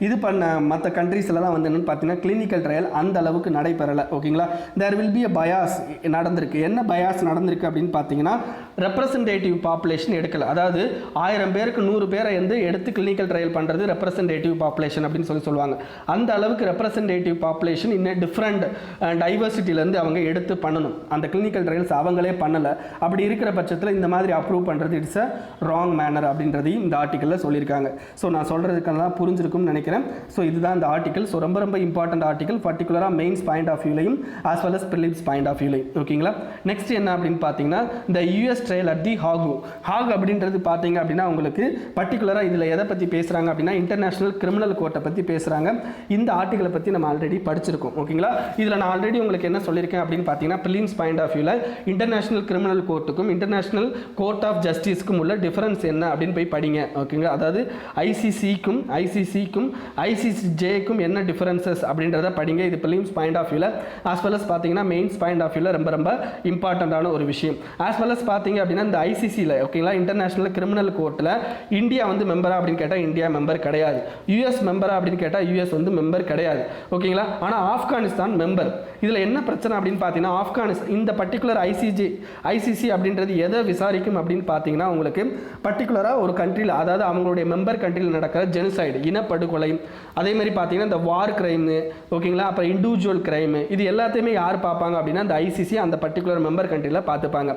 இது பண்ண மற்ற கண்ட்ரீஸ்லாம் வந்து என்னென்னு பார்த்தீங்கன்னா கிளினிக்கல் ட்ரையல் அந்த அளவுக்கு நடைபெறலை. ஓகேங்களா? There will be a bias நடந்திருக்கு. என்ன பயாஸ் நடந்திருக்கு அப்படின்னு பார்த்தீங்கன்னா, ரெப்ரசன்டேட்டிவ் பாப்புலேஷன் எடுக்கலை. அதாவது 1000 பேருக்கு 100 பேரை வந்து எடுத்து கிளினிக்கல் ட்ரையல் பண்ணுறது ரெப்ரசன்டேட்டிவ் பாப்புலேஷன் அப்படின்னு சொல்லுவாங்க. அந்த அளவுக்கு ரெப்ரசன்டேட்டிவ் பாப்புலேஷன் இன்னும் டிஃப்ரெண்ட் டைவர்சிட்டியிலேருந்து அவங்க எடுத்து பண்ணணும். அந்த கிளினிக்கல் ட்ரையல்ஸ் அவங்களே பண்ணலை. அப்படி இருக்கிற பட்சத்தில் இந்த மாதிரி அப்ரூவ் பண்ணுறது இட்ஸ் அ ராங் மேனர் அப்படின்றதையும் இந்த ஆர்டிக்கலில் சொல்லியிருக்காங்க. ஸோ நான் சொல்கிறதுக்கெல்லாம் புரிஞ்சிருக்கும்னு நினைக்கிறேன். ஸோ இதுதான் இந்த ஆர்டிக்கல். ஸோ ரொம்ப ரொம்ப இம்பார்ட்டன்ட் ஆர்டிக்கல், பர்டிகுலராக மெயின்ஸ் பாயிண்ட் ஆஃப் வியூலையும் as well as prelims point of வியூலையும். ஓகேங்களா? நெக்ஸ்ட் என்ன அப்படின்னு பார்த்தீங்கன்னா, இந்த US trial at the Hague அப்படின்றது பார்த்தீங்க அப்படின்னா உங்களுக்கு பர்டிகுலராக இதில் எதை பற்றி பேசுகிறாங்க அப்படின்னா இன்டர்நேஷனல் கிரிமினல் கோர்ட்டை பற்றி பேசுகிறாங்க. இந்த ஆர்டிக்கலை பற்றி நம்ம ஆல்ரெடி படிச்சிருக்கோம். ஓகேங்களா? இதில் நான் ஆல்ரெடி உங்களுக்கு என்ன சொல்லியிருக்கேன் அப்படின்னு பார்த்தீங்கன்னா, ப்ரிலிம்ஸ் பாயிண்ட் ஆஃப் வியூவில் இன்டர்நேஷனல் கிரிமினல் கோர்ட்டுக்கும் இன்டர்நேஷனல் கோர்ட் ஆஃப் ஜஸ்டிஸ்க்கும் உள்ள டிஃபரன்ஸ் என்ன அப்படின்னு போய் படிங்க. ஓகேங்களா? அதாவது ஐசிசிக்கும் ஐசிசிஜேக்கும் என்ன டிஃபரன்சஸ் அப்படின்றத படிங்க. இது ப்ரிலிம்ஸ் பாயிண்ட் ஆஃப் வியூவில். ஆஸ் வெல் அஸ் பார்த்தீங்கன்னா மெயின்ஸ் பாயிண்ட் ஆஃப் வியூவில் ரொம்ப ரொம்ப இம்பார்ட்டண்ட்டான ஒரு விஷயம். ஆஸ் வெல் அஸ் பார்த்தீங்க அப்படின்னா இந்த ஐசிசியில் ஓகேங்களா இன்டர்நேஷனல் கிரிமினல் கோர்ட்டில் இந்தியா வந்து மெம்பரா அப்படின்னு கேட்டால் இந்தியா மெம்பர் கிடையாது. யூஎஸ் மெம்பரா அப்படின்னு கேட்டால் யூஎஸ் வந்து மெம்பர் கிடையாது. ஓகேங்களா? ஆனால் ஆப்கானிஸ்தான் மெம்பர். இதில் என்ன பிரச்சனை அப்படின்னு பார்த்தீங்கன்னா, ஆப்கானிஸ்தான் இந்த பர்டிகுலர் ஐசிசி அப்படின்றது எதை விசாரிக்கும் அப்படின்னு பார்த்தீங்கன்னா, உங்களுக்கு பர்டிகுலராக ஒரு கண்ட்ரியில், அதாவது அவங்களுடைய மெம்பர் கண்ட்ரியில் நடக்கிற ஜெனோசைடு இனப்படுகொலை, அதே மாதிரி பார்த்தீங்கன்னா இந்த வார் கிரைமு, ஓகேங்களா, அப்புறம் இண்டிவிஜுவல் கிரைமு, இது எல்லாத்தையுமே யார் பார்ப்பாங்க அப்படின்னா இந்த ஐசிசி அந்த பர்டிகுலர் மெம்பர் கண்ட்ரியில் பார்த்துப்பாங்க.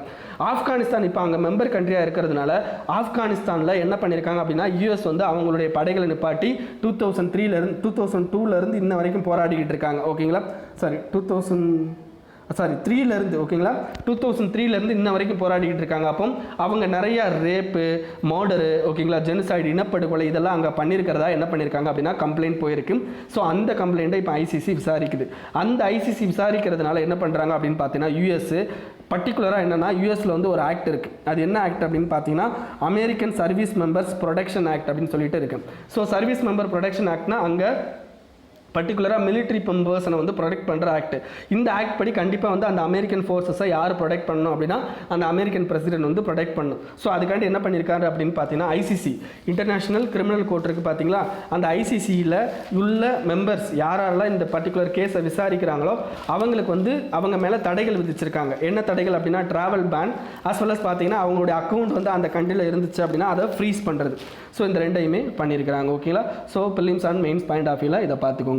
ஆப்கானிஸ்தான் இப்போ அங்கே மெம்பர் கண்ட்ரியாக இருக்கிறதுனால ஆப்கானிஸ்தானில் என்ன பண்ணியிருக்காங்க அப்படின்னா யூஎஸ் வந்து அவங்களுடைய படைகளை நிப்பாட்டி 2002 இன்ன வரைக்கும் போராடிக்கிட்டு இருக்காங்க. ஓகேங்களா? சாரி 3லேருந்து ஓகேங்களா 2003லேருந்து இன்ன வரைக்கும் போராடிக்கிட்டு இருக்காங்க. அப்போ அவங்க நிறைய ரேப்பு, மர்டரு, ஓகேங்களா, ஜெனோசைடு இனப்படுகொலை இதெல்லாம் அங்கே பண்ணியிருக்கிறதா என்ன பண்ணியிருக்காங்க அப்படின்னா கம்ப்ளைண்ட் போயிருக்கு. ஸோ அந்த கம்ப்ளைண்ட்டை இப்போ ஐசிசி விசாரிக்குது. அந்த ஐசிசி விசாரிக்கிறதுனால என்ன பண்ணுறாங்க அப்படின்னு பார்த்தீங்கன்னா, யூஎஸ் பர்டிகுலராக என்னென்னா யூஎஸில் வந்து ஒரு ஆக்ட் இருக்குது. அது என்ன ஆக்ட் அப்படின்னு பார்த்தீங்கன்னா American service members protection act அப்படின்னு சொல்லிட்டு இருக்கு. ஸோ சர்வீஸ் மெம்பர் ப்ரொடெக்ஷன் ஆக்ட்னா அங்கே பர்டிகுலராக மிலிட்ரி பர்சனை வந்து ப்ரொடெக்ட் பண்ணுற ஆக்ட். இந்த ஆக்ட் படி கண்டிப்பாக வந்து அந்த அமெரிக்கன் ஃபோர்ஸஸை யார் ப்ரொடெக்ட் பண்ணணும் அப்படின்னா அந்த அமெரிக்கன் பிரசிடென்ட் வந்து ப்ரொடெக்ட் பண்ணணும். ஸோ அதுக்காண்டி என்ன பண்ணியிருக்காரு அப்படின்னு பார்த்தீங்கன்னா ஐசிசி இன்டர்நேஷனல் கிரிமினல் கோர்ட் இருக்குது பார்த்தீங்களா, அந்த ஐசிசியில் உள்ள மெம்பர்ஸ் யாரெல்லாம் இந்த பர்டிகுலர் கேஸை விசாரிக்கிறாங்களோ அவங்களுக்கு வந்து அவங்க மேலே தடைகள் விதிச்சிருக்காங்க. என்ன தடைகள் அப்படின்னா travel ban, as well as பார்த்தீங்கன்னா அவங்களுடைய அக்கௌண்ட் வந்து அந்த கண்ட்ரியில் இருந்துச்சு அப்படின்னா அதை ஃப்ரீஸ் பண்ணுறது. ஸோ இந்த ரெண்டையுமே பண்ணியிருக்கிறாங்க. ஓகேங்களா? So prelims and mains point of வியூவில் இதை பார்த்துக்கோங்க.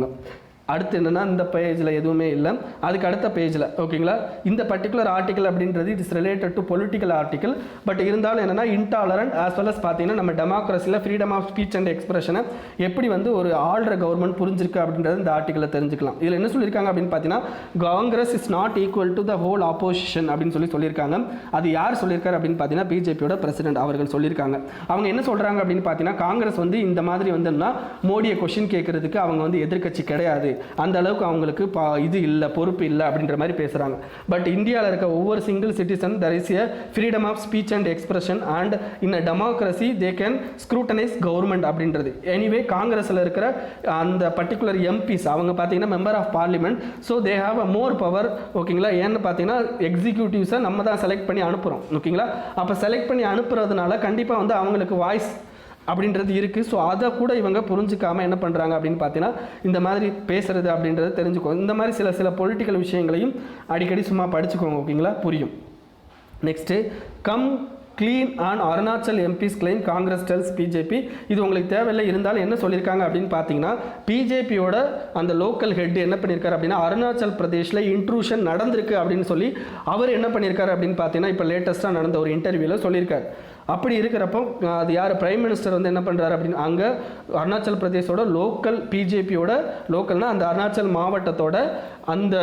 அடுத்து என்னென்னா இந்த பேஜில் எதுவுமே இல்லை, அதுக்கு அடுத்த பேஜில் ஓகேங்களா. இந்த பர்டிகுலர் ஆர்டிக்கல் அப்படின்றது it is related to political article. But இருந்தாலும் என்னென்னா இன்டாலரண்ட் ஆஸ் வெல் அஸ் பார்த்தீங்கன்னா நம்ம டெமோக்ரஸியில் ஃப்ரீடம் ஆஃப் ஸ்பீச் அண்ட் எக்ஸ்பிரஷனை எப்படி வந்து ஒரு ஆள்ற கவர்மெண்ட் புரிஞ்சிருக்கு அப்படின்றது இந்த ஆர்டிக்கலில் தெரிஞ்சுக்கலாம். இதில் என்ன சொல்லியிருக்காங்க அப்படின்னு பார்த்தீங்கன்னா Congress is not equal to the whole opposition அப்படின்னு சொல்லியிருக்காங்க. அது யார் சொல்லியிருக்காரு அப்படின்னு பார்த்தீங்கன்னா பிஜேபியோட பிரசிடென்ட் அவர்கள் சொல்லியிருக்காங்க. அவங்க என்ன சொல்கிறாங்க அப்படின்னு பார்த்தீங்கன்னா காங்கிரஸ் வந்து இந்த மாதிரி வந்துன்னா மோடியை கொஷின் கேட்கறதுக்கு அவங்க வந்து எதிர்க்கட்சி கிடையாது, அந்த அளவுக்கு அவங்களுக்கு இது இல்லை, பொறுப்பு இல்லை அப்படின்ற மாதிரி பேசுகிறாங்க. பட் இந்தியாவில் இருக்க ஒவ்வொரு single citizen there is a freedom of speech and expression and in a democracy they can scrutinize government அப்படின்றது. எனிவே காங்கிரஸில் இருக்கிற அந்த பர்டிகுலர் எம்பிஸ் அவங்க பார்த்தீங்கன்னா member of parliament, so they have a more power ஓகேங்களா. ஏன்னு பார்த்தீங்கன்னா எக்ஸிக்யூட்டிவ்ஸை நம்ம தான் செலக்ட் பண்ணி அனுப்புகிறோம் ஓகேங்களா. அப்போ செலக்ட் பண்ணி அனுப்புறதுனால கண்டிப்பாக வந்து அவங்களுக்கு வாய்ஸ் அப்படின்றது இருக்குது. ஸோ அதை கூட இவங்க புரிஞ்சிக்காமல் என்ன பண்ணுறாங்க அப்படின்னு பார்த்தீங்கன்னா இந்த மாதிரி பேசுகிறது அப்படின்றது தெரிஞ்சுக்கோங்க. இந்த மாதிரி சில பொலிட்டிக்கல் விஷயங்களையும் அடிக்கடி சும்மா படிச்சுக்கோங்க ஓகேங்களா, புரியும். Next come clean on Arunachal MPs claim Congress tells BJP. இது உங்களுக்கு தேவையில்லை, இருந்தாலும் என்ன சொல்லியிருக்காங்க அப்படின்னு பார்த்தீங்கன்னா பிஜேபியோட அந்த லோக்கல் ஹெட் என்ன பண்ணியிருக்காரு அப்படின்னா அருணாச்சல் பிரதேஷில் இன்ட்ரூஷன் நடந்திருக்கு அப்படின்னு சொல்லி அவர் என்ன பண்ணியிருக்காரு அப்படின்னு பார்த்தீங்கன்னா இப்போ லேட்டஸ்ட்டாக நடந்த ஒரு இன்டர்வியூவில் சொல்லியிருக்காரு. அப்படி இருக்கிறப்போ அது யார் பிரைம் மினிஸ்டர் வந்து என்ன பண்ணுறாரு அப்படின்னு அங்கே அருணாச்சல் பிரதேசோட லோக்கல் பிஜேபியோட லோக்கல்னால் அந்த அருணாச்சல் மாவட்டத்தோட அந்த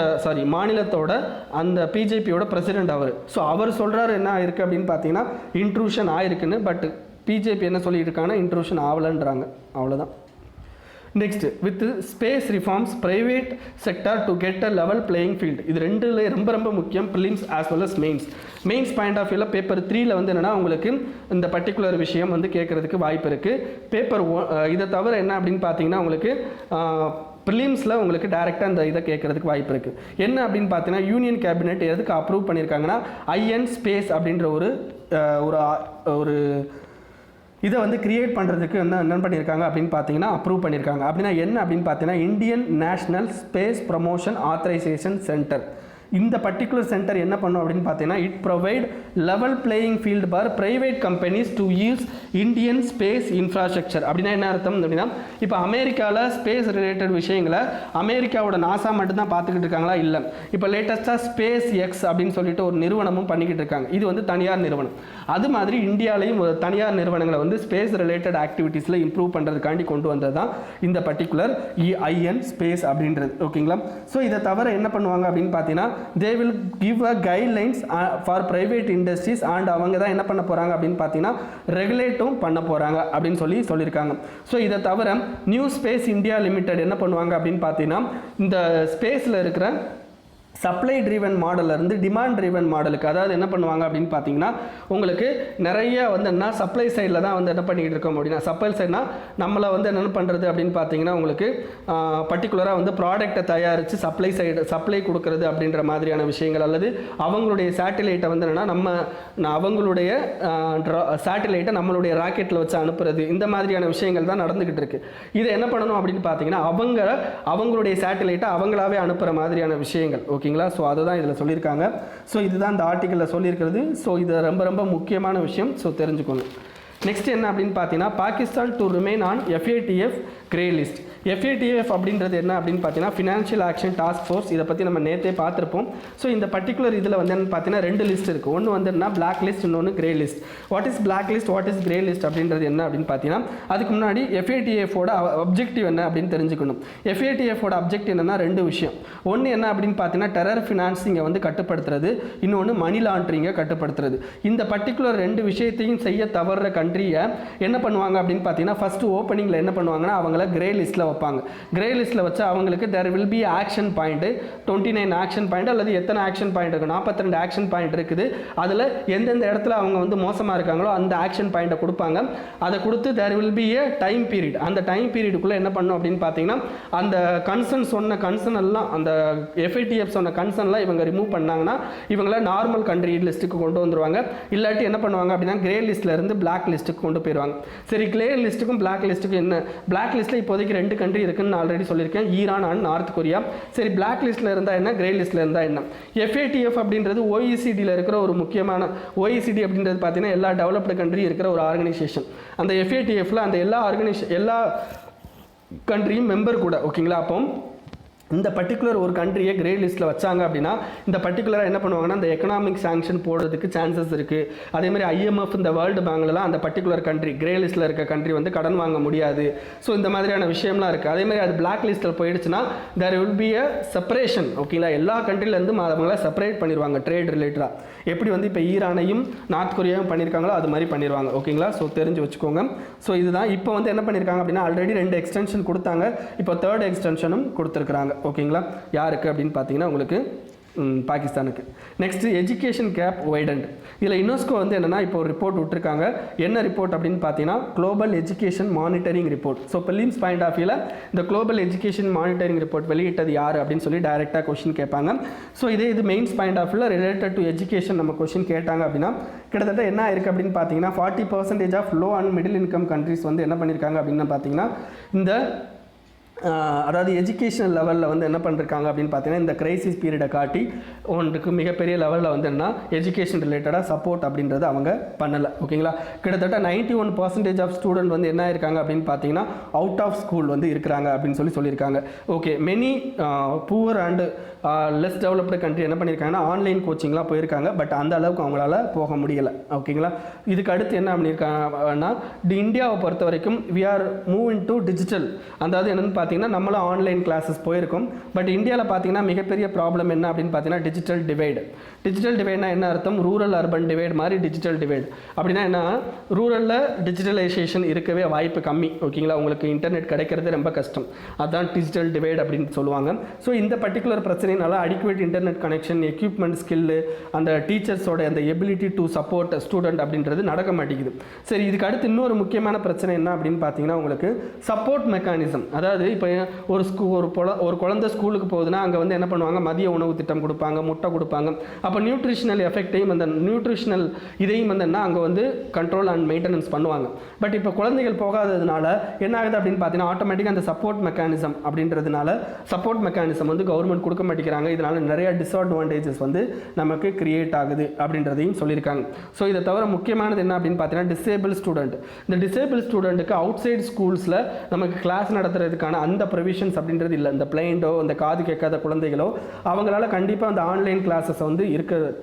மாநிலத்தோட அந்த பிஜேபியோட பிரசிடென்ட் அவர். ஸோ அவர் சொல்கிறாரு என்ன ஆயிருக்கு அப்படின்னு பார்த்தீங்கன்னா இன்ட்ரூஷன் ஆயிருக்குன்னு. பட் பிஜேபி என்ன சொல்லிட்டு இருக்காங்கன்னா இன்ட்ரூஷன் ஆகலைன்றாங்க, அவ்வளோதான். Next with space reforms private sector to get a level playing field. இது ரெண்டுல ரொம்ப முக்கியம், prelims as well as mains point of வியூவில் பேப்பர் 3ல் வந்து என்னென்னா உங்களுக்கு இந்த பர்டிகுலர் விஷயம் வந்து கேட்குறதுக்கு வாய்ப்பு இருக்குது. பேப்பர் இதை தவிர என்ன அப்படின்னு பார்த்தீங்கன்னா உங்களுக்கு ப்ரிலிம்ஸில் உங்களுக்கு டேரெக்டாக இந்த இதை கேட்குறதுக்கு வாய்ப்பு இருக்குது. என்ன அப்படின்னு பார்த்தீங்கன்னா யூனியன் கேபினெட் எதுக்கு அப்ரூவ் பண்ணியிருக்காங்கன்னா ஐஎன் ஸ்பேஸ் அப்படின்ற ஒரு இதை வந்து கிரியேட் பண்ணுறதுக்கு என்ன பண்ணியிருக்காங்க அப்படின்னு பார்த்தீங்கன்னா அப்ரூவ் பண்ணியிருக்காங்க. அப்படின்னா என்ன அப்படின்னு பார்த்தீங்கன்னா Indian national space promotion authorization center. இந்த பர்டிகுலர் சென்டர் என்ன பண்ணும் அப்படின்னு பார்த்தீங்கன்னா it provide level playing field for private companies to use Indian space infrastructure. அப்படின்னா என்ன அர்த்தம் அப்படின்னா இப்போ அமெரிக்காவில் ஸ்பேஸ் ரிலேட்டட் விஷயங்களை அமெரிக்காவோட நாசா மட்டும்தான் பார்த்துக்கிட்டு இருக்காங்களா? இல்லை, இப்போ லேட்டஸ்ட்டாக ஸ்பேஸ் எக்ஸ் அப்படின்னு சொல்லிட்டு ஒரு நிறுவனமும் பண்ணிக்கிட்டு இருக்காங்க. இது வந்து தனியார் நிறுவனம். அது மாதிரி இந்தியாவிலையும் ஒரு தனியார் நிறுவனங்களை வந்து ஸ்பேஸ் ரிலேட்டட் ஆக்டிவிட்டீஸில் இம்ப்ரூவ் பண்ணுறதுக்காண்டி கொண்டு வந்தது தான் இந்த பர்டிகுலர் ஐஎன் ஸ்பேஸ் அப்படின்றது ஓகேங்களா. ஸோ இதை தவிர என்ன பண்ணுவாங்க அப்படின்னு பார்த்தீங்கன்னா they will give a guidelines for private industries and அவங்க தான் என்ன பண்ண போகிறாங்க அப்படின்னு பார்த்தீங்கன்னா ரெகுலேட்டும் பண்ண போகிறாங்க அப்படின்னு சொல்லியிருக்காங்க. ஸோ இதை தவிர நியூ ஸ்பேஸ் இந்தியா லிமிடெட் என்ன பண்ணுவாங்க அப்படின்னு பார்த்தீங்கன்னா இந்த ஸ்பேஸில் இருக்கிற சப்ளை ட்ரிவன் மாடலிருந்து டிமாண்ட் ட்ரிவன் மாடலுக்கு, அதாவது என்ன பண்ணுவாங்க அப்படின்னு பார்த்தீங்கன்னா உங்களுக்கு நிறைய வந்து என்ன சப்ளை சைடில் தான் வந்து என்ன பண்ணிக்கிட்டு இருக்கோம் அப்படின்னா சப்ளை சைட்னா நம்மளை வந்து என்ன பண்ணுறது அப்படின்னு பார்த்தீங்கன்னா உங்களுக்கு பர்டிகுலராக வந்து ப்ராடக்டை தயாரித்து சப்ளை கொடுக்கறது அப்படின்ற மாதிரியான விஷயங்கள், அல்லது அவங்களுடைய சேட்டிலைட்டை வந்து என்னென்னா அவங்களுடைய சேட்டிலைட்டை நம்மளுடைய ராக்கெட்டில் வச்சு அனுப்புறது, இந்த மாதிரியான விஷயங்கள் தான் நடந்துக்கிட்டு இருக்குது. இதை என்ன பண்ணணும் அப்படின்னு பார்த்தீங்கன்னா அவங்களுடைய சேட்டிலைட்டை அவங்களாவே அனுப்புகிற மாதிரியான விஷயங்கள் ஓகேங்களா. ஸோ அதை தான் இதில் சொல்லியிருக்காங்க. ஸோ இதுதான் இந்த ஆர்டிக்கலில் சொல்லியிருக்கிறது. ஸோ இது ரொம்ப முக்கியமான விஷயம், ஸோ தெரிஞ்சுக்கணும். நெக்ஸ்ட் என்ன அப்படின்னு பார்த்தீங்கன்னா Pakistan to remain on FATF grey list. FATF அப்படின்றது என்ன அப்படின்னு பார்த்தீங்கன்னா ஃபினான்ஷியல் ஆக்ஷன் டாஸ்க் ஃபோர்ஸ். இதை பற்றி நம்ம நேற்றே பார்த்துருப்போம். ஸோ இந்த பர்டிகுலர் இதில் வந்து பார்த்தீங்கன்னா 2 லிஸ்ட் இருக்குது. ஒன்று வந்து என்ன பிளாக் லிஸ்ட், இன்னொன்று grey list. What is black list, what is grey list அப்படின்றது என்ன அப்படின்னு பார்த்தீங்கன்னா அதுக்கு முன்னாடி FATFோட அப்ஜெக்டிவ் என்ன அப்படின்னு தெரிஞ்சுக்கணும். FATFோட அப்ஜெக்டிவ் என்னென்னா 2 விஷயம். ஒன்று என்ன அப்படின்னு பார்த்தீங்கன்னா டெரர் ஃபினான்சிங்கை வந்து கட்டுப்படுத்துறது, இன்னொன்று மணி லாண்ட்ரிங்கை கட்டுப்படுத்துறது. இந்த பர்டிகுலர் 2 விஷயத்தையும் செய்ய தவறுற கண்ட்ரியை என்ன பண்ணுவாங்க அப்படின்னு பார்த்தீங்கன்னா ஃபஸ்ட்டு ஓப்பனிங்கில் என்ன பண்ணுவாங்கன்னா அவங்கள கிரே லிஸ்ட்டில் வைப்பாங்க. கிரே லிஸ்ட்டில் வச்சு அவங்களுக்கு there will be action point 29 action point, அல்லது எத்தனை ஆக்ஷன் பாயிண்ட் இருக்குது 42 ஆக்ஷன் பாயிண்ட் இருக்குது. அதில் எந்தெந்த இடத்துல அவங்க வந்து மோசமாக இருக்காங்களோ அந்த ஆக்ஷன் பாயிண்ட்டை கொடுப்பாங்க. அதை கொடுத்து there will be a time period. அந்த டைம் பீரியடுக்குள்ளே என்ன பண்ணும் அப்படின்னு பார்த்தீங்கன்னா அந்த கன்சர்ன் எல்லாம் அந்த FATF சொன்ன கன்சர்ன்லாம் இவங்க ரிமூவ் பண்ணாங்கன்னா இவங்கள நார்மல் கண்ட்ரி லிஸ்ட்டுக்கு கொண்டு வந்துருவாங்க. இல்லாட்டி என்ன பண்ணுவாங்க அப்படின்னா கிரே லிஸ்ட்டில் இருந்து பிளாக் லிஸ்ட்டுக்கு கொண்டு போயிடுவாங்க. சரி, கிரே லிஸ்ட்டுக்கும் பிளாக் லிஸ்ட்டுக்கும் என்ன? பிளாக் லிஸ்ட்டில் இப்போதைக்கு 2 கண்ட்ரி இருக்குன்னு நான் ஆல்ரெடி சொல்லியிருக்கேன், ஈரான் அண்ட் நார்த் கொரியா. சரி, பிளாக் லிஸ்ட்டில் இருந்தால் என்ன, கிரே லிஸ்ட்டில் இருந்தால் என்ன? FATF அப்படின்றது OECDயில் இருக்கிற ஒரு முக்கியமான OECD அப்படின்றது பார்த்தீங்கன்னா எல்லா டெவலப்டு கண்ட்ரி இருக்கிற ஒரு ஆர்கனைசேஷன். அந்த FATFல அந்த எல்லா கண்ட்ரியும் மெம்பர் கூட ஓகேங்களா. அப்போ இந்த பர்டிகுலர் ஒரு கண்ட்ரியை கிரே லிஸ்ட்டில் வச்சாங்க அப்படின்னா இந்த பர்டிகுலராக என்ன பண்ணுவாங்கன்னா இந்த எக்கனாமிக் சாங்ஷன் போடுறதுக்கு சான்சஸ் இருக்குது. அதேமாதிரி IMF இந்த வேர்ல்டு பேங்க்லலாம் அந்த பர்டிகுலர் கண்ட்ரி கிரே லிஸ்ட்டில் இருக்க கண்ட்ரி வந்து கடன் வாங்க முடியாது. ஸோ இந்த மாதிரியான விஷயம்லாம் இருக்குது. அதேமாதிரி அது பிளாக் லிஸ்ட்டில் போயிடுச்சுன்னா there will be a separation. ஓகேங்களா, எல்லா கண்ட்ரிலேருந்தும் அவங்கள செப்பரேட் பண்ணிடுவாங்க ட்ரேட் ரிலேட்டடாக. எப்படி வந்து இப்போ ஈரானையும் நார்த் கொரியாவும் பண்ணியிருக்காங்களோ அது மாதிரி பண்ணிடுவாங்க. ஓகேங்களா, ஸோ தெரிஞ்சு வச்சுக்கோங்க. ஸோ இதுதான் இப்போ வந்து என்ன பண்ணியிருக்காங்க அப்படின்னா ஆல்ரெடி 2 எக்ஸ்டென்ஷன் கொடுத்தாங்க, இப்போ 3rd எக்ஸ்டென்ஷனும் கொடுத்துருக்குறாங்க. ஓகேங்களா, யாருக்கு அப்படின்னு பார்த்தீங்கன்னா உங்களுக்கு பாகிஸ்தானுக்கு. Next education gap widened. இதில் யுனெஸ்கோ வந்து என்னென்னா இப்போ ஒரு ரிப்போர்ட் விட்டுருக்காங்க. என்ன ரிப்போர்ட் அப்படின்னு பார்த்தீங்கன்னா global education monitoring report. So prelims point of வியூவில் இந்த குளோபல் எஜுகேஷன் மானிட்டரிங் ரிப்போர்ட் வெளியிட்டது யார் அப்படின்னு சொல்லி டைரெக்டாக கொஸ்டின் கேட்பாங்க. ஸோ இது மெயின்ஸ் பாயிண்ட் ஆஃப் வியூவில் ரிலேட்டட் டு எஜுகேஷன் நம்ம கொஸ்டின் கேட்டாங்க அப்படின்னா கிட்டத்தட்ட என்ன ஆயிருக்கு அப்படின்னு பார்த்தீங்கன்னா 40% of low and middle income countries வந்து என்ன பண்ணியிருக்காங்க அப்படின்னு பார்த்தீங்கன்னா இந்த அதாவது எஜுகேஷனல் லெவலில் வந்து என்ன பண்ணிருக்காங்க அப்படின்னு பார்த்தீங்கன்னா இந்த கிரைசிஸ் பீரியடை காட்டி ஒன்றுக்கு மிகப்பெரிய லெவலில் வந்து என்ன எஜுகேஷன் ரிலேட்டடாக சப்போர்ட் அப்படின்றது அவங்க பண்ணலை. ஓகேங்களா, கிட்டத்தட்ட 91% ஆஃப் ஸ்டூடெண்ட் வந்து என்ன இருக்காங்க அப்படின்னு பார்த்தீங்கன்னா அவுட் ஆஃப் ஸ்கூல் வந்து இருக்கிறாங்க அப்படின்னு சொல்லியிருக்காங்க. Okay, many poor and less developed country என்ன பண்ணியிருக்காங்கன்னா ஆன்லைன் கோச்சிங்லாம் போயிருக்காங்க. பட் அந்த அளவுக்கு அவங்களால போக முடியலை. ஓகேங்களா, இதுக்கு அடுத்து என்ன பண்ணியிருக்காங்கன்னா இந்தியாவை பொறுத்த வரைக்கும் we are moving to digital. அதாவது என்னென்னு பார்த்தீங்கன்னா நம்மளும் ஆன்லைன் கிளாஸஸ் போயிருக்கோம். பட் இந்தியாவில் பார்த்தீங்கன்னா மிகப்பெரிய ப்ராப்ளம் என்ன அப்படின்னு பார்த்தீங்கன்னா டிஜிட்டல் டிவைடு. டிஜிட்டல் டிவைட்னா என்ன அர்த்தம்? ரூரல் அர்பன் டிவைட் மாதிரி டிஜிட்டல் டிவைட். அப்படின்னா என்ன, ரூரலில் டிஜிட்டலைசேஷன் இருக்கவே வாய்ப்பு கம்மி. ஓகேங்களா, உங்களுக்கு இன்டர்நெட் கிடைக்கிறது ரொம்ப கஷ்டம். அதுதான் டிஜிட்டல் டிவைட் அப்படின்னு சொல்லுவாங்க. ஸோ இந்த பர்டிகுலர் பிரச்சனைனால adequate internet connection, equipment, skill, அந்த டீச்சர்ஸோட அந்த எபிலிட்டி டு சப்போர்ட் ஸ்டூடெண்ட் அப்படின்றது நடக்க மாட்டேங்குது. சரி, இதுக்கு அடுத்து இன்னொரு முக்கியமான பிரச்சனை என்ன அப்படின்னு பார்த்தீங்கன்னா உங்களுக்கு சப்போர்ட் மெக்கானிசம். அதாவது இப்போ ஒரு குழந்தை ஸ்கூலுக்கு போகுதுன்னா அங்கே வந்து என்ன பண்ணுவாங்க, மதிய உணவு திட்டம் கொடுப்பாங்க, முட்டை கொடுப்பாங்க. அப்போ நியூட்ரிஷனல் எஃபெக்டையும் அந்த நியூட்ரிஷனல் இதையும் வந்து அங்கே வந்து கண்ட்ரோல் அண்ட் மெயின்டெனன்ஸ் பண்ணுவாங்க. பட் இப்போ குழந்தைகள் போகாததுனால என்ன ஆகுது அப்படின்னு பார்த்தீங்கன்னா ஆட்டோமேட்டிக்காக அந்த சப்போர்ட் மெக்கானிசம் அப்படின்றதுனால சப்போர்ட் மெக்கானிசம் வந்து கவர்மெண்ட் கொடுக்க மாட்டேங்கிறாங்க. இதனால் நிறைய டிஸ்அட்வான்டேஜஸ் வந்து நமக்கு கிரியேட் ஆகுது அப்படின்றதையும் சொல்லியிருக்காங்க. ஸோ இதை தவிர முக்கியமானது என்ன அப்படின்னு பார்த்தீங்கன்னா டிசேபிள் ஸ்டூடெண்ட். இந்த டிசேபிள் ஸ்டூடெண்ட்டுக்கு அவுட் சைட் ஸ்கூல்ஸில் நமக்கு கிளாஸ் நடத்துறதுக்கான அந்த ப்ரொவிஷன்ஸ் அப்படின்றது இல்லை. இந்த பிளைண்டோ இந்த காது கேட்காத குழந்தைகளோ அவங்களால கண்டிப்பாக அந்த ஆன்லைன் கிளாஸஸ் வந்து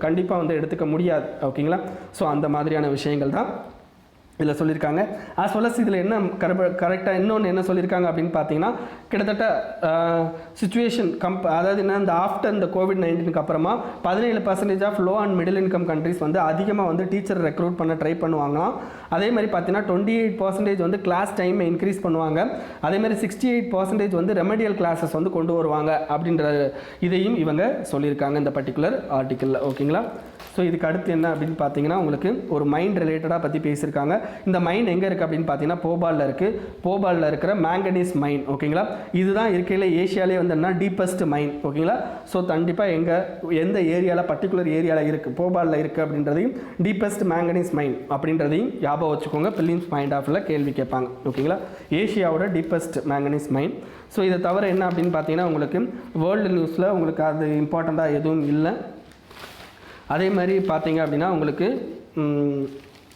கண்டிப்பாக வந்து எடுத்துக்க முடியாது. ஓகேங்களா, ஸோ அந்த மாதிரியான விஷயங்கள் தான் இதில் சொல்லியிருக்காங்க. ஆஸ் வெல் அஸ் இதில் என்ன கரெக்டாக இன்னொன்று என்ன சொல்லியிருக்காங்க அப்படின்னு பார்த்தீங்கன்னா கிட்டத்தட்ட சுச்சுவேஷன் அதாவது என்ன இந்த ஆஃப்டர் இந்த COVID-19 அப்புறமா 17% of low and middle income countries வந்து அதிகமாக வந்து டீச்சர் ரெக்ரூட் பண்ண ட்ரை பண்ணுவாங்களாம். அதே மாதிரி பார்த்தீங்கன்னா 28% வந்து கிளாஸ் டைமை இன்க்ரீஸ் பண்ணுவாங்க. அதே மாதிரி 68% வந்து ரெமடியல் கிளாஸஸ் வந்து கொண்டு வருவாங்க அப்படின்ற இதையும் இவங்க சொல்லியிருக்காங்க இந்த பர்டிகுலர் ஆர்டிக்கிளில். ஓகேங்களா, ஸோ இதுக்கு அடுத்து என்ன அப்படின்னு பார்த்தீங்கன்னா உங்களுக்கு ஒரு மைண்ட் ரிலேட்டடாக பற்றி பேசியிருக்காங்க. இந்த மைன் எங்கே இருக்குது அப்படின்னு பார்த்தீங்கன்னா போபாலில் இருக்குது. போபாலில் இருக்கிற மேங்கனீஸ் மைன். ஓகேங்களா, இதுதான் இருக்கையில் ஏஷியாலே வந்து என்ன டீப்பஸ்ட் மைன். ஓகேங்களா, ஸோ கண்டிப்பாக எந்த ஏரியாவில் பர்டிகுலர் ஏரியாவில் இருக்குது போபாலில் இருக்குது அப்படின்றதையும் டீப்பஸ்ட் மேங்கனீஸ் மைன் அப்படின்றதையும் ஞாபகம் வச்சுக்கோங்க. பிலிம்ஸ் பாயிண்ட் ஆஃப் வியூவில் கேள்வி கேட்பாங்க. ஓகேங்களா, ஏஷியாவோட டீப்பஸ்ட் மேங்கனீஸ் மைன். ஸோ இதை தவிர என்ன அப்படின்னு பார்த்தீங்கன்னா உங்களுக்கு வேர்ல்டு நியூஸில் உங்களுக்கு அது இம்பார்ட்டண்ட்டாக எதுவும் இல்லை. அதே மாதிரி பார்த்தீங்க அப்படின்னா உங்களுக்கு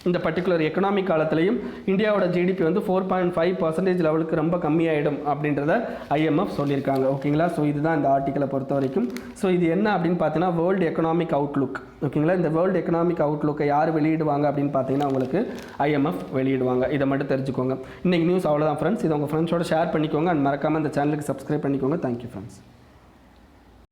இந்த பர்டிகுலர் எக்கனாமிக் காலத்திலையும் இந்தியாவோட ஜிடிபி வந்து 4.5% லெவலுக்கு ரொம்ப கம்மியாயிடும் அப்படின்றத IMF சொல்லியிருக்காங்க. ஓகேங்களா, ஸோ இதுதான் இந்த ஆர்டிக்கலை பொறுத்த வரைக்கும். ஸோ இது என்ன அப்படின்னு பார்த்தீங்கன்னா வேர்ல்டு எக்கனாமிக் அவுட்லுக். ஓகேங்களா, இந்த வேர்ல்டு எக்கனாமிக் அவுட்லுக்கை யார் வெளியிடுவாங்க அப்படின்னு பார்த்தீங்கன்னா உங்களுக்கு IMF வெளியிடுவாங்க. இதை மட்டும் தெரிஞ்சுக்கோங்க. இன்றைக்கி நியூஸ் அவ்வளோதான் ஃப்ரெண்ட்ஸ். இதை உங்கள் ஃப்ரெண்ட்ஸோட ஷேர் பண்ணிக்கோங்க அண்ட் மறக்காமல் இந்த சேனலுக்கு சப்ஸ்கிரைப் பண்ணிக்கோங்க. Thank you friends.